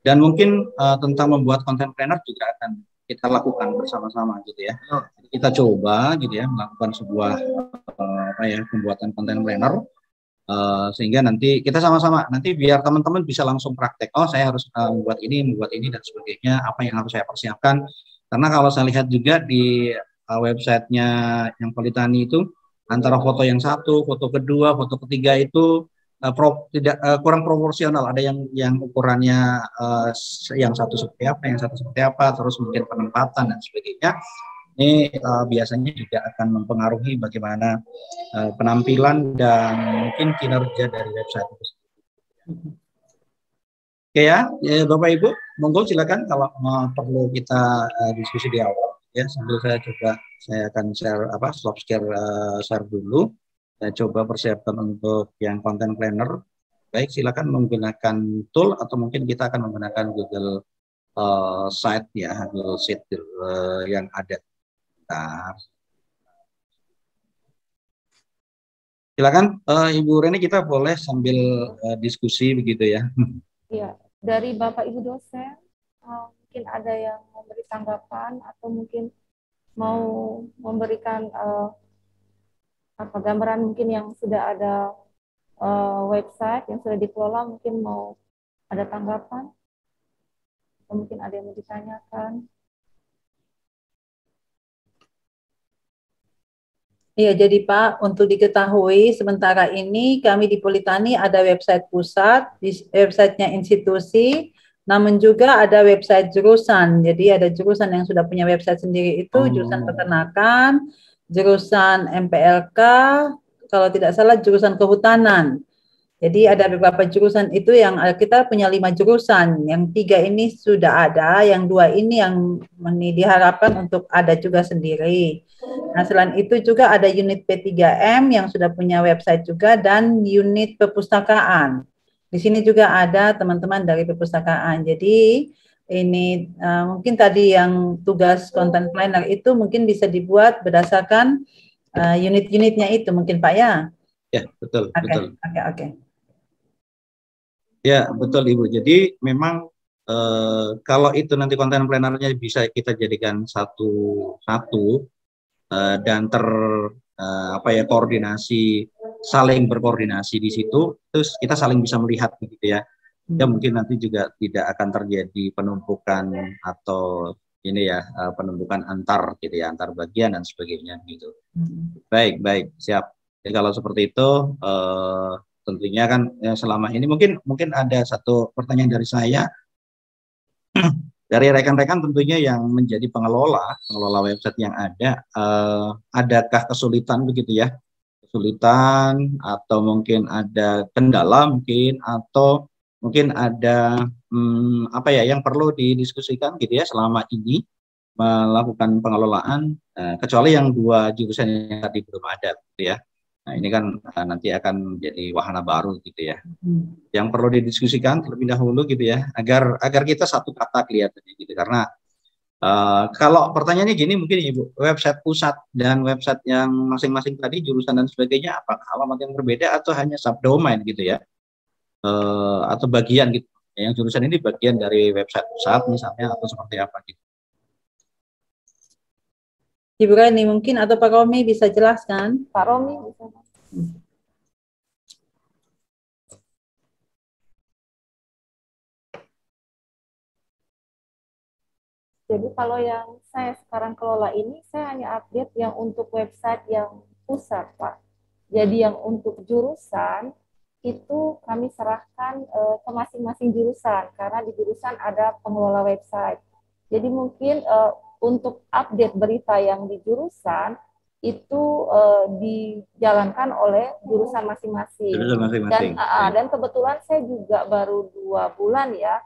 Dan mungkin tentang membuat content planner juga akan kita lakukan bersama-sama gitu ya. Kita coba gitu ya melakukan sebuah pembuatan content planner. Sehingga nanti kita sama-sama nanti biar teman-teman bisa langsung praktek, oh saya harus membuat ini dan sebagainya, apa yang harus saya persiapkan. Karena kalau saya lihat juga di websitenya yang Politani itu, antara foto yang satu, foto kedua, foto ketiga itu kurang proporsional. Ada yang ukurannya yang satu seperti apa, yang satu seperti apa, terus mungkin penempatan dan sebagainya. Ini biasanya juga akan mempengaruhi bagaimana penampilan dan mungkin kinerja dari website itu. Oke ya, Bapak Ibu, monggo silakan kalau perlu kita diskusi di awal ya. Sambil saya akan share share dulu. Saya coba persiapkan untuk yang content planner. Baik, silakan menggunakan tool atau mungkin kita akan menggunakan Google Site ya, Google Sheet yang ada. Silakan Ibu Reni, kita boleh sambil diskusi begitu ya. Iya, dari Bapak Ibu dosen mungkin ada yang memberi tanggapan atau mungkin mau memberikan gambaran mungkin yang sudah ada website yang sudah dikelola, mungkin mau ada tanggapan atau mungkin ada yang mau ditanyakan. Iya, jadi Pak, untuk diketahui sementara ini kami di Politani ada website pusat, websitenya institusi, namun juga ada website jurusan. Jadi ada jurusan yang sudah punya website sendiri itu, jurusan peternakan, jurusan MPLK, kalau tidak salah jurusan kehutanan. Jadi ada beberapa jurusan itu yang kita punya 5 jurusan, yang 3 ini sudah ada, yang 2 ini yang diharapkan untuk ada juga sendiri. Nah, selain itu juga ada unit P3M yang sudah punya website juga dan unit perpustakaan. Di sini juga ada teman-teman dari perpustakaan. Jadi ini mungkin tadi yang tugas content planner itu mungkin bisa dibuat berdasarkan unit-unitnya itu mungkin Pak ya? Ya, betul. Betul. Oke. Ya, betul Ibu. Jadi memang kalau itu nanti content planner-nya bisa kita jadikan satu dan koordinasi, saling berkoordinasi di situ, terus kita saling bisa melihat gitu ya. Ya mungkin nanti juga tidak akan terjadi penumpukan atau ini ya penumpukan antar gitu ya, antar bagian dan sebagainya gitu. Baik, baik, siap. Jadi kalau seperti itu tentunya kan selama ini mungkin ada satu pertanyaan dari saya dari rekan-rekan tentunya yang menjadi pengelola website yang ada, adakah kesulitan begitu ya? Kesulitan atau mungkin ada kendala mungkin atau mungkin ada apa ya yang perlu didiskusikan gitu ya selama ini melakukan pengelolaan, kecuali yang dua jurusan yang tadi belum ada gitu ya. Nah ini kan nanti akan menjadi wahana baru gitu ya. Yang perlu didiskusikan terlebih dahulu gitu ya, agar kita satu kata kelihatannya gitu. Karena kalau pertanyaannya gini mungkin Ibu, website pusat dan website yang masing-masing tadi jurusan dan sebagainya apakah alamat yang berbeda atau hanya subdomain gitu ya, atau bagian gitu. Yang jurusan ini bagian dari website pusat misalnya atau seperti apa gitu. Ibu Reni mungkin atau Pak Romi bisa jelaskan? Pak Romi bisa. Jadi kalau yang saya sekarang kelola ini, saya hanya update yang untuk website yang pusat, Pak. Jadi yang untuk jurusan, itu kami serahkan ke masing-masing jurusan, karena di jurusan ada pengelola website. Jadi mungkin untuk update berita yang di jurusan, itu dijalankan oleh jurusan masing-masing. Dan kebetulan saya juga baru 2 bulan ya,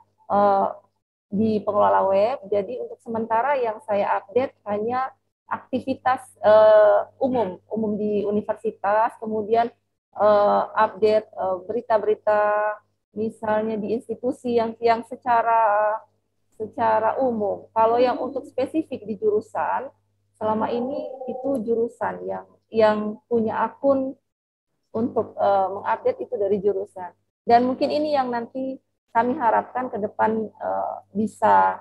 di pengelola web, jadi untuk sementara yang saya update hanya aktivitas umum di universitas, kemudian update berita-berita misalnya di institusi yang secara umum. Kalau yang untuk spesifik di jurusan, selama ini itu jurusan yang punya akun untuk mengupdate itu dari jurusan. Dan mungkin ini yang nanti kami harapkan ke depan bisa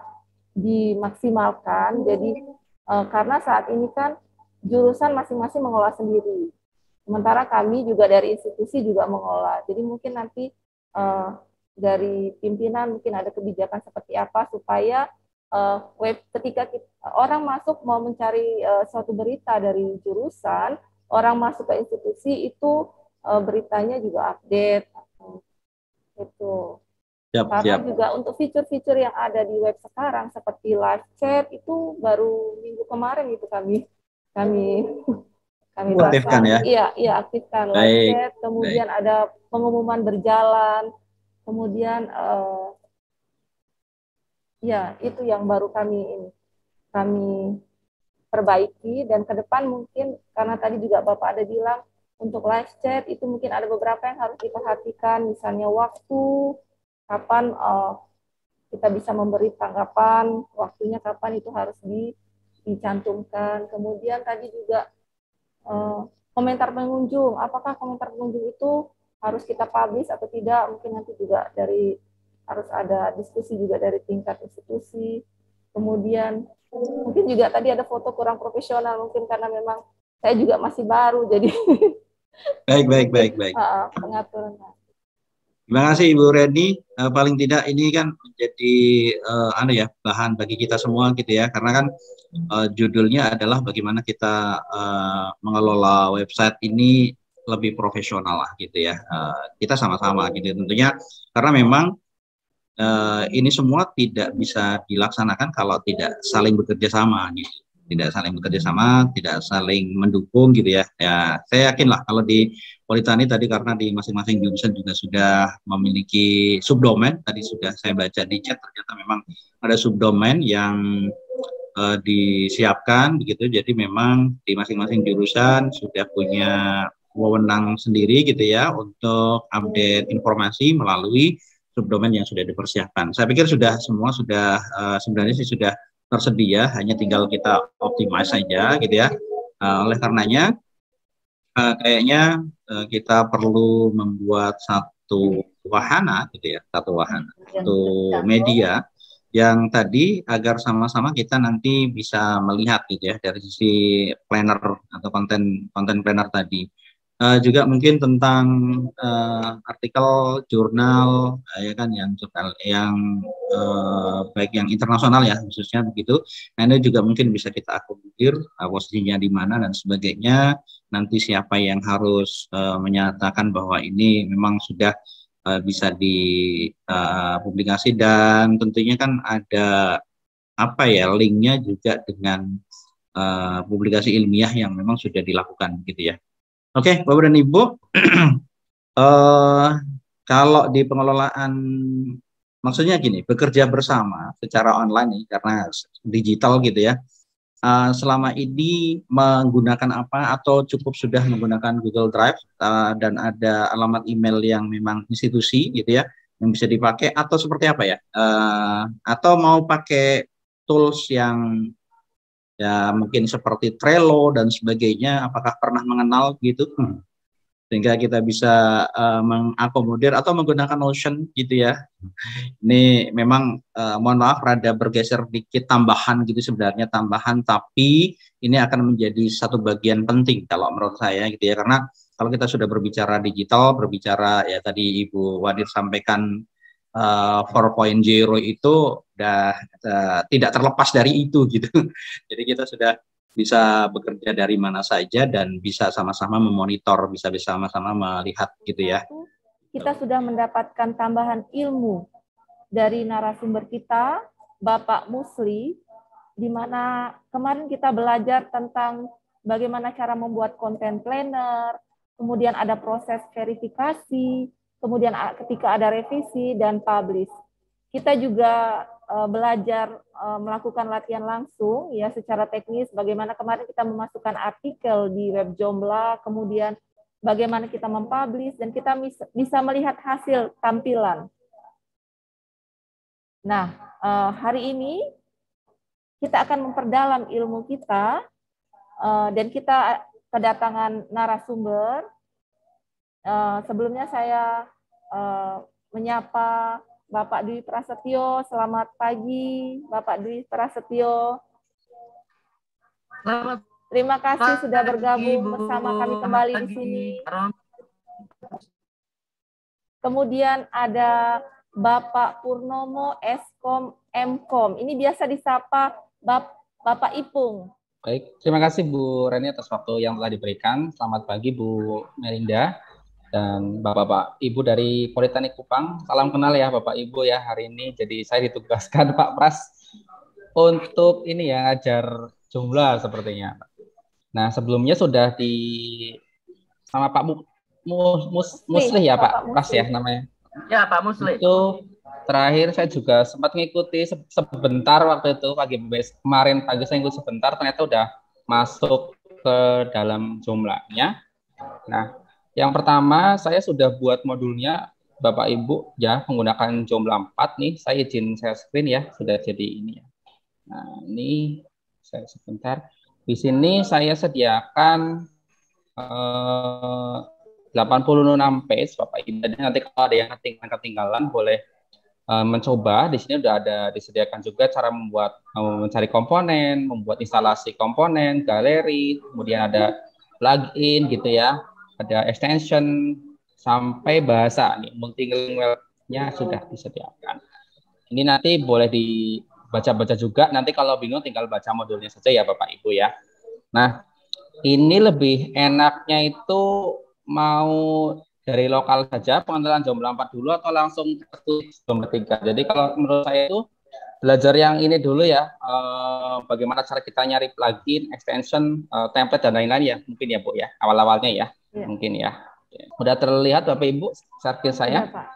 dimaksimalkan. Jadi karena saat ini kan jurusan masing-masing mengolah sendiri. Sementara kami juga dari institusi juga mengolah. Jadi mungkin nanti dari pimpinan mungkin ada kebijakan seperti apa supaya ketika orang masuk mau mencari suatu berita dari jurusan, orang masuk ke institusi itu beritanya juga update. Itu. Karena juga untuk fitur-fitur yang ada di web sekarang seperti live chat itu baru minggu kemarin itu kami aktifkan ya. Iya aktifkan live chat, kemudian ada pengumuman berjalan, kemudian ya itu yang baru kami perbaiki. Dan ke depan mungkin karena tadi juga Bapak ada bilang untuk live chat itu mungkin ada beberapa yang harus diperhatikan, misalnya waktu, kapan kita bisa memberi tanggapan, waktunya kapan itu harus dicantumkan. Kemudian tadi juga komentar pengunjung, apakah komentar pengunjung itu harus kita publish atau tidak, mungkin nanti juga harus ada diskusi juga dari tingkat institusi. Kemudian mungkin juga tadi ada foto kurang profesional, mungkin karena memang saya juga masih baru, jadi baik. Pengaturan. Terima kasih Ibu Reni. Paling tidak ini kan menjadi bahan bagi kita semua gitu ya, karena kan judulnya adalah bagaimana kita mengelola website ini lebih profesional lah gitu ya. Kita sama-sama gitu tentunya, karena memang ini semua tidak bisa dilaksanakan kalau tidak saling bekerja sama gitu. Tidak saling bekerja sama, tidak saling mendukung gitu ya. Ya, saya yakin lah kalau di Politani tadi karena di masing-masing jurusan juga sudah memiliki subdomain. Tadi sudah saya baca di chat, ternyata memang ada subdomain yang disiapkan begitu. Jadi memang di masing-masing jurusan sudah punya wewenang sendiri gitu ya untuk update informasi melalui subdomain yang sudah dipersiapkan. Saya pikir semua sudah sebenarnya sih sudah tersedia, hanya tinggal kita optimize saja gitu ya. Oleh karenanya kayaknya kita perlu membuat satu wahana gitu ya, satu media yang tadi agar sama-sama kita nanti bisa melihat gitu ya dari sisi planner atau konten planner tadi. juga mungkin tentang artikel jurnal ya kan, yang jurnal yang baik yang internasional ya khususnya begitu. Nah, ini juga mungkin bisa kita akomodir posisinya di mana dan sebagainya. Nanti siapa yang harus menyatakan bahwa ini memang sudah bisa dipublikasi, dan tentunya kan ada apa ya, linknya juga dengan publikasi ilmiah yang memang sudah dilakukan gitu ya. Oke, Bapak dan Ibu, kalau di pengelolaan, maksudnya gini, bekerja bersama secara online nih, karena digital gitu ya, selama ini menggunakan apa, atau cukup sudah menggunakan Google Drive dan ada alamat email yang memang institusi gitu ya, yang bisa dipakai, atau seperti apa ya, atau mau pakai tools yang ya mungkin seperti Trello dan sebagainya, apakah pernah mengenal gitu, sehingga kita bisa mengakomodir atau menggunakan Notion gitu ya. Ini memang mohon maaf rada bergeser dikit, tambahan gitu sebenarnya, tambahan, tapi ini akan menjadi satu bagian penting kalau menurut saya gitu ya, karena kalau kita sudah berbicara digital, berbicara ya tadi Ibu Wadir sampaikan 4.0 itu udah tidak terlepas dari itu gitu. Jadi kita sudah bisa bekerja dari mana saja dan bisa sama-sama memonitor, bisa sama-sama melihat gitu ya. Kita sudah mendapatkan tambahan ilmu dari narasumber kita, Bapak Musli, di mana kemarin kita belajar tentang bagaimana cara membuat content planner, kemudian ada proses verifikasi, kemudian ketika ada revisi dan publish. Kita juga belajar melakukan latihan langsung ya secara teknis, bagaimana kemarin kita memasukkan artikel di web Joomla, kemudian bagaimana kita mempublish, dan kita bisa melihat hasil tampilan. Nah, hari ini kita akan memperdalam ilmu kita dan kita kedatangan narasumber. Sebelumnya saya menyapa Bapak Dwi Prasetyo. Selamat pagi, Bapak Dwi Prasetyo. Selamat Terima kasih pagi, sudah bergabung Bu. bersama kami kembali di sini. Kemudian ada Bapak Purnomo Eskom Mkom. Ini biasa disapa Bapak Ipung. Baik, terima kasih Bu Reni atas waktu yang telah diberikan. Selamat pagi Bu Melinda dan Bapak-Bapak Ibu dari Politeknik Kupang. Salam kenal ya Bapak Ibu ya hari ini. Jadi saya ditugaskan Pak Pras untuk ini ya, ngajar Joomla sepertinya. Nah, sebelumnya sudah sama Pak Musli ya Pak Pras ya namanya. Ya Pak Musli. Itu terakhir saya juga sempat mengikuti sebentar waktu itu kemarin pagi saya ikut sebentar, ternyata udah masuk ke dalam Joomla-nya. Nah, yang pertama saya sudah buat modulnya Bapak Ibu ya menggunakan Joomla 4 nih. Saya izin share screen ya, sudah jadi ini ya. Nah, ini saya sebentar. Di sini saya sediakan 86 page Bapak Ibu. Nanti kalau ada yang ketinggalan boleh mencoba. Di sini udah ada disediakan juga cara membuat mencari komponen, membuat instalasi komponen, galeri, kemudian ada plugin gitu ya, ada extension sampai bahasa nih multilingualnya sudah disediakan. Ini nanti boleh dibaca-baca juga. Nanti kalau bingung tinggal baca modulnya saja ya Bapak Ibu ya. Nah, ini lebih enaknya itu mau dari lokal saja pengenalan Joomla 4 dulu atau langsung ke Joomla 3. Jadi kalau menurut saya itu belajar yang ini dulu ya, bagaimana cara kita nyari plugin, extension, template dan lain-lain ya, mungkin ya Bu ya, awal-awalnya ya, mungkin ya. Udah terlihat Bapak Ibu screen saya? Sudah, Pak.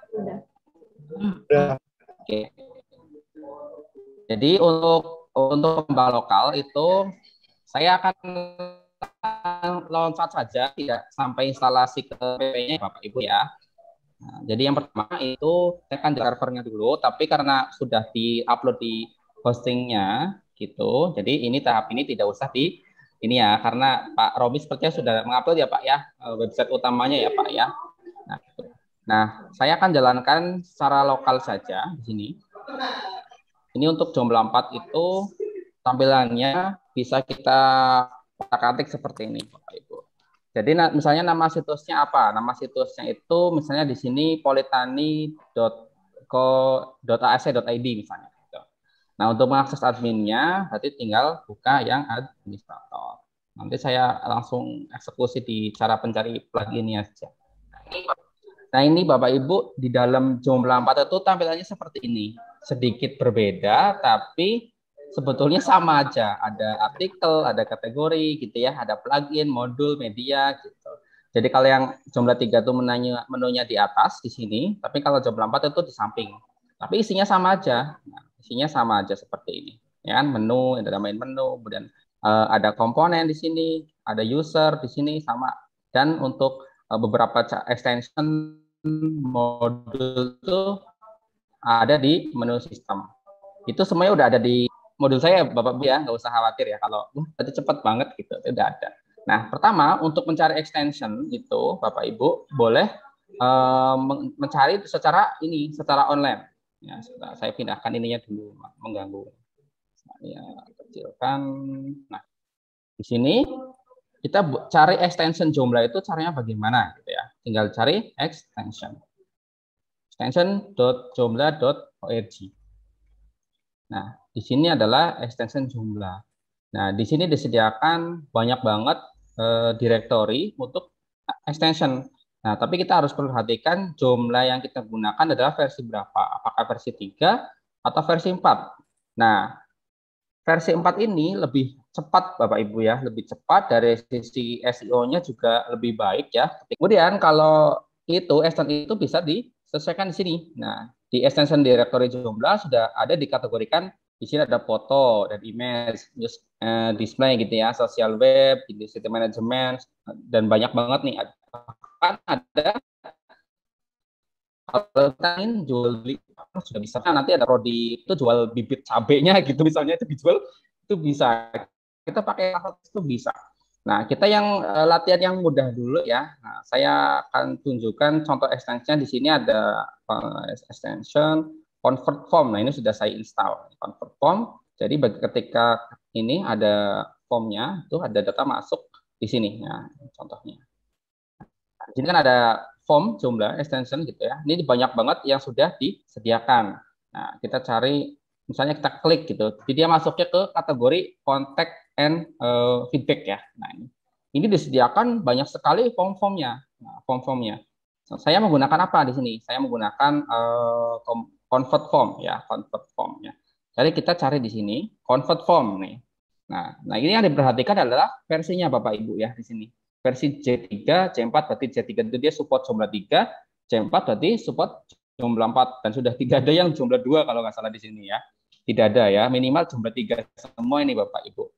Sudah. Oke. Jadi untuk Joomla lokal itu saya akan loncat saja, tidak sampai instalasi ke PP-nya Bapak Ibu ya. Nah, jadi yang pertama itu saya akan di servernya dulu, tapi karena sudah di-upload di hostingnya gitu, jadi ini tahap ini tidak usah di ini ya, karena Pak Romi sepertinya sudah mengupload ya Pak ya, website utamanya ya Pak ya. Nah, saya akan jalankan secara lokal saja di sini. Ini untuk Joomla 4 itu tampilannya bisa kita otak-atik seperti ini Bapak Ibu. Jadi misalnya nama situsnya apa? Nama situsnya itu misalnya di sini politani.co.ac.id misalnya. Gitu. Nah, untuk mengakses adminnya, berarti tinggal buka yang administrator. Nanti saya langsung eksekusi di cara pencari pluginnya saja. Nah, ini Bapak Ibu di dalam Joomla 4 itu tampilannya seperti ini. Sedikit berbeda, tapi sebetulnya sama aja. Ada artikel, ada kategori gitu ya, ada plugin, modul, media gitu. Jadi kalau yang Joomla 3 itu menunya di atas di sini, tapi kalau Joomla 4 itu di samping. Tapi isinya sama aja. Nah, isinya sama aja seperti ini. Ya kan, menu, ada main menu, kemudian ada komponen di sini, ada user di sini sama. Dan untuk beberapa extension modul itu ada di menu sistem. Itu semuanya udah ada di modul saya, Bapak Ibu ya, nggak usah khawatir ya kalau berarti cepat banget gitu, itu udah ada. Nah, pertama untuk mencari extension itu Bapak Ibu boleh mencari secara online. Ya, saya pindahkan ininya dulu, mengganggu. Ya, kecilkan. Nah, di sini kita cari extension Joomla itu caranya bagaimana gitu ya. Tinggal cari extension.joomla.org. Nah, di sini adalah extension Joomla. Nah, di sini disediakan banyak banget directory untuk extension. Nah, tapi kita harus perhatikan Joomla yang kita gunakan adalah versi berapa? Apakah versi 3 atau versi 4? Nah, versi 4 ini lebih cepat Bapak Ibu ya, lebih cepat dari sisi SEO-nya juga lebih baik ya. Kemudian kalau extension itu bisa disesuaikan di sini. Nah, di extension directory Joomla sudah ada dikategorikan di sini ada foto dan image, display gitu ya, social web, city management dan banyak banget nih. Kan ada kalau ingin jual beli sudah bisa, nanti ada prodi itu jual bibit cabenya gitu misalnya, itu dijual, itu bisa kita pakai itu bisa. Nah, kita yang latihan yang mudah dulu ya. Nah, saya akan tunjukkan contoh extension. Di sini ada extension convert form. Nah, ini sudah saya install convert form. Jadi ketika ini ada formnya, itu ada data masuk di sini. Nah, contohnya. Nah, di sini kan ada form Joomla extension gitu ya. Ini banyak banget yang sudah disediakan. Nah, kita cari, misalnya kita klik gitu. Jadi dia masuknya ke kategori contact and feedback ya. Nah, ini disediakan banyak sekali form-formnya. Nah, form-formnya. Saya menggunakan apa di sini? Saya menggunakan convert form ya, convert formnya. Jadi kita cari di sini convert form nih. Nah ini yang diperhatikan adalah versinya Bapak Ibu ya di sini. Versi J3, J4 berarti J3 itu dia support Joomla 3, J4 berarti support Joomla 4 dan sudah tidak ada yang Joomla 2 kalau nggak salah di sini ya. Tidak ada ya, minimal Joomla 3 semua ini Bapak Ibu.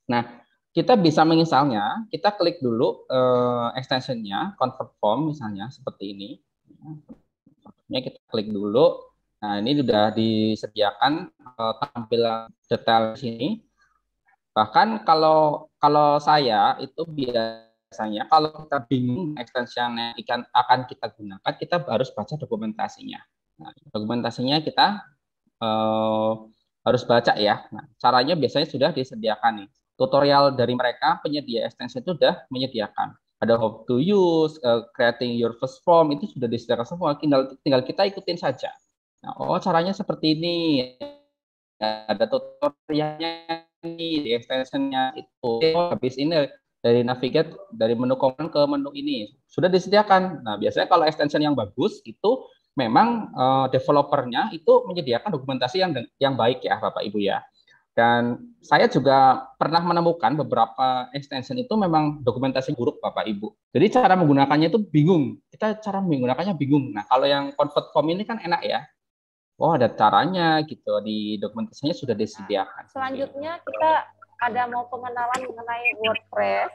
Nah, kita bisa menginstalnya, kita klik dulu extensionnya, convert form misalnya seperti ini. Kita klik dulu. Nah, ini sudah disediakan tampilan detail di sini. Bahkan kalau saya itu biasanya kalau kita bingung extension yang akan kita gunakan, kita harus baca dokumentasinya. Nah, dokumentasinya kita harus baca ya. Nah, caranya biasanya sudah disediakan nih. Tutorial dari mereka penyedia extension itu sudah menyediakan. Ada how to use, creating your first form, itu sudah disediakan semua. Tinggal kita ikutin saja. Nah, caranya seperti ini. Ada tutorialnya nih di extensionnya itu. Habis ini dari navigate dari menu komponen ke menu ini sudah disediakan. Nah, biasanya kalau extension yang bagus itu memang developernya itu menyediakan dokumentasi yang baik ya Bapak Ibu ya. Dan saya juga pernah menemukan beberapa extension itu memang dokumentasi buruk Bapak Ibu. Jadi cara menggunakannya itu bingung. Kita cara menggunakannya bingung. Nah, kalau yang convert form ini kan enak ya. Oh, ada caranya gitu. Di dokumentasinya sudah disediakan. Selanjutnya kita ada mau pengenalan mengenai WordPress.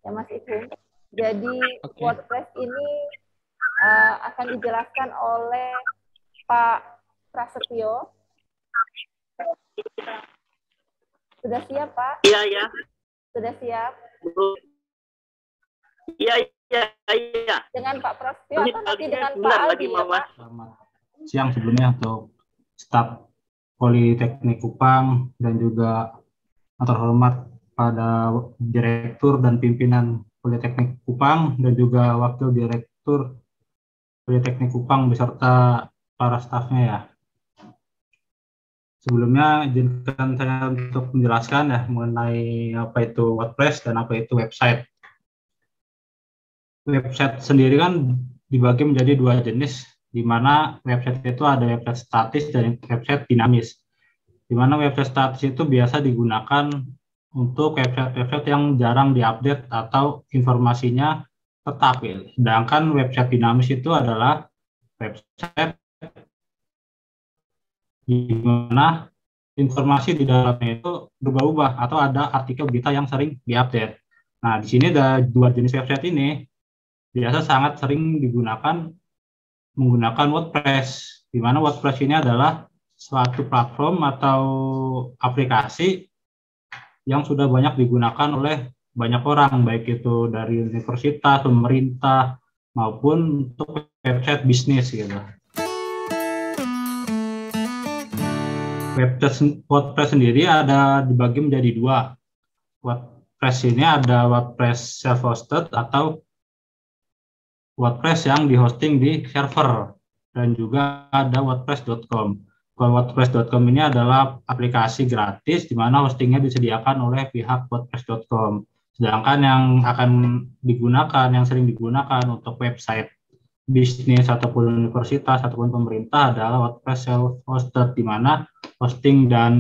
Ya Mas Ibu. Jadi WordPress ini akan dijelaskan oleh Pak Prasetyo. Sudah siap, Pak? Iya, ya. Sudah siap? Iya, iya. Dengan Pak Prasetyo atau nanti dengan Pak Aldi, ya, Pak? Selamat siang sebelumnya untuk staf Politeknik Kupang dan juga terhormat pada direktur dan pimpinan Politeknik Kupang dan juga Wakil Direktur Politeknik Kupang beserta para stafnya ya. Sebelumnya izinkan saya untuk menjelaskan ya mengenai apa itu WordPress dan apa itu website. Website sendiri kan dibagi menjadi dua jenis, di mana website itu ada website statis dan website dinamis. Di mana website statis itu biasa digunakan untuk website-website yang jarang diupdate atau informasinya tetap. Sedangkan website dinamis itu adalah website di mana informasi di dalamnya itu berubah-ubah atau ada artikel berita yang sering diupdate. Nah, di sini ada dua jenis website ini biasa sangat sering digunakan menggunakan WordPress, di mana WordPress ini adalah suatu platform atau aplikasi yang sudah banyak digunakan oleh banyak orang, baik itu dari universitas, pemerintah, maupun untuk website bisnis gitu. WordPress sendiri ada dibagi menjadi dua. WordPress ini ada WordPress self-hosted atau WordPress yang dihosting di server, dan juga ada WordPress.com. Kalau WordPress.com ini adalah aplikasi gratis di mana hostingnya disediakan oleh pihak WordPress.com. Sedangkan yang akan digunakan, yang sering digunakan untuk website bisnis ataupun universitas ataupun pemerintah adalah WordPress self-hosted, di mana hosting dan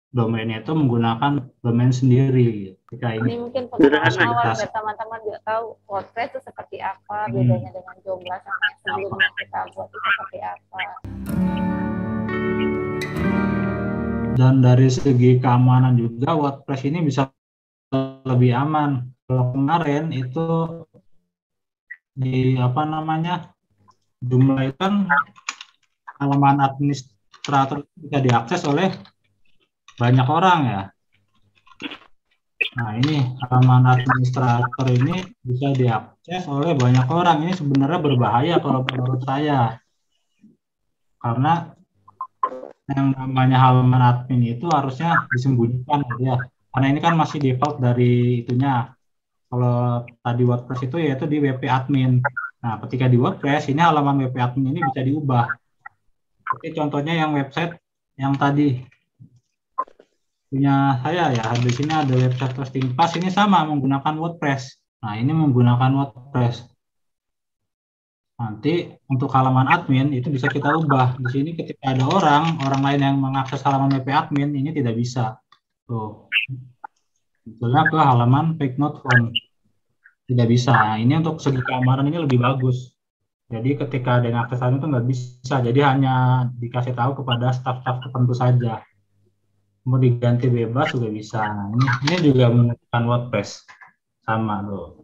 domainnya itu menggunakan domain sendiri. Ini mungkin pengetahuan awal biar teman-teman juga tahu WordPress itu seperti apa, bedanya dengan Joomla sama yang sebelumnya kita buat itu seperti apa. Dan dari segi keamanan juga WordPress ini bisa lebih aman. Kalau kemarin itu di Joomla itu kan halaman administrator bisa diakses oleh banyak orang ya. Nah, ini halaman administrator ini bisa diakses oleh banyak orang. Ini sebenarnya berbahaya kalau menurut saya. Karena yang namanya halaman admin itu harusnya disembunyikan ya. Karena ini kan masih default dari itunya. Kalau tadi WordPress itu yaitu di WP admin. Nah, ketika di WordPress ini halaman WP admin ini bisa diubah. Oke, contohnya yang website yang tadi punya saya ya, di sini ada website hosting pas, ini sama menggunakan WordPress. Nah, ini menggunakan WordPress. Nanti untuk halaman admin itu bisa kita ubah. Di sini ketika ada orang lain yang mengakses halaman WP admin ini tidak bisa. Tuh. Misalnya ke halaman page not found. Tidak bisa. Nah, ini untuk segi keamanan ini lebih bagus. Jadi ketika ada yang akses itu nggak bisa. Jadi hanya dikasih tahu kepada staf-staf tertentu saja. Mau diganti bebas juga bisa. Ini juga menggunakan WordPress sama tuh.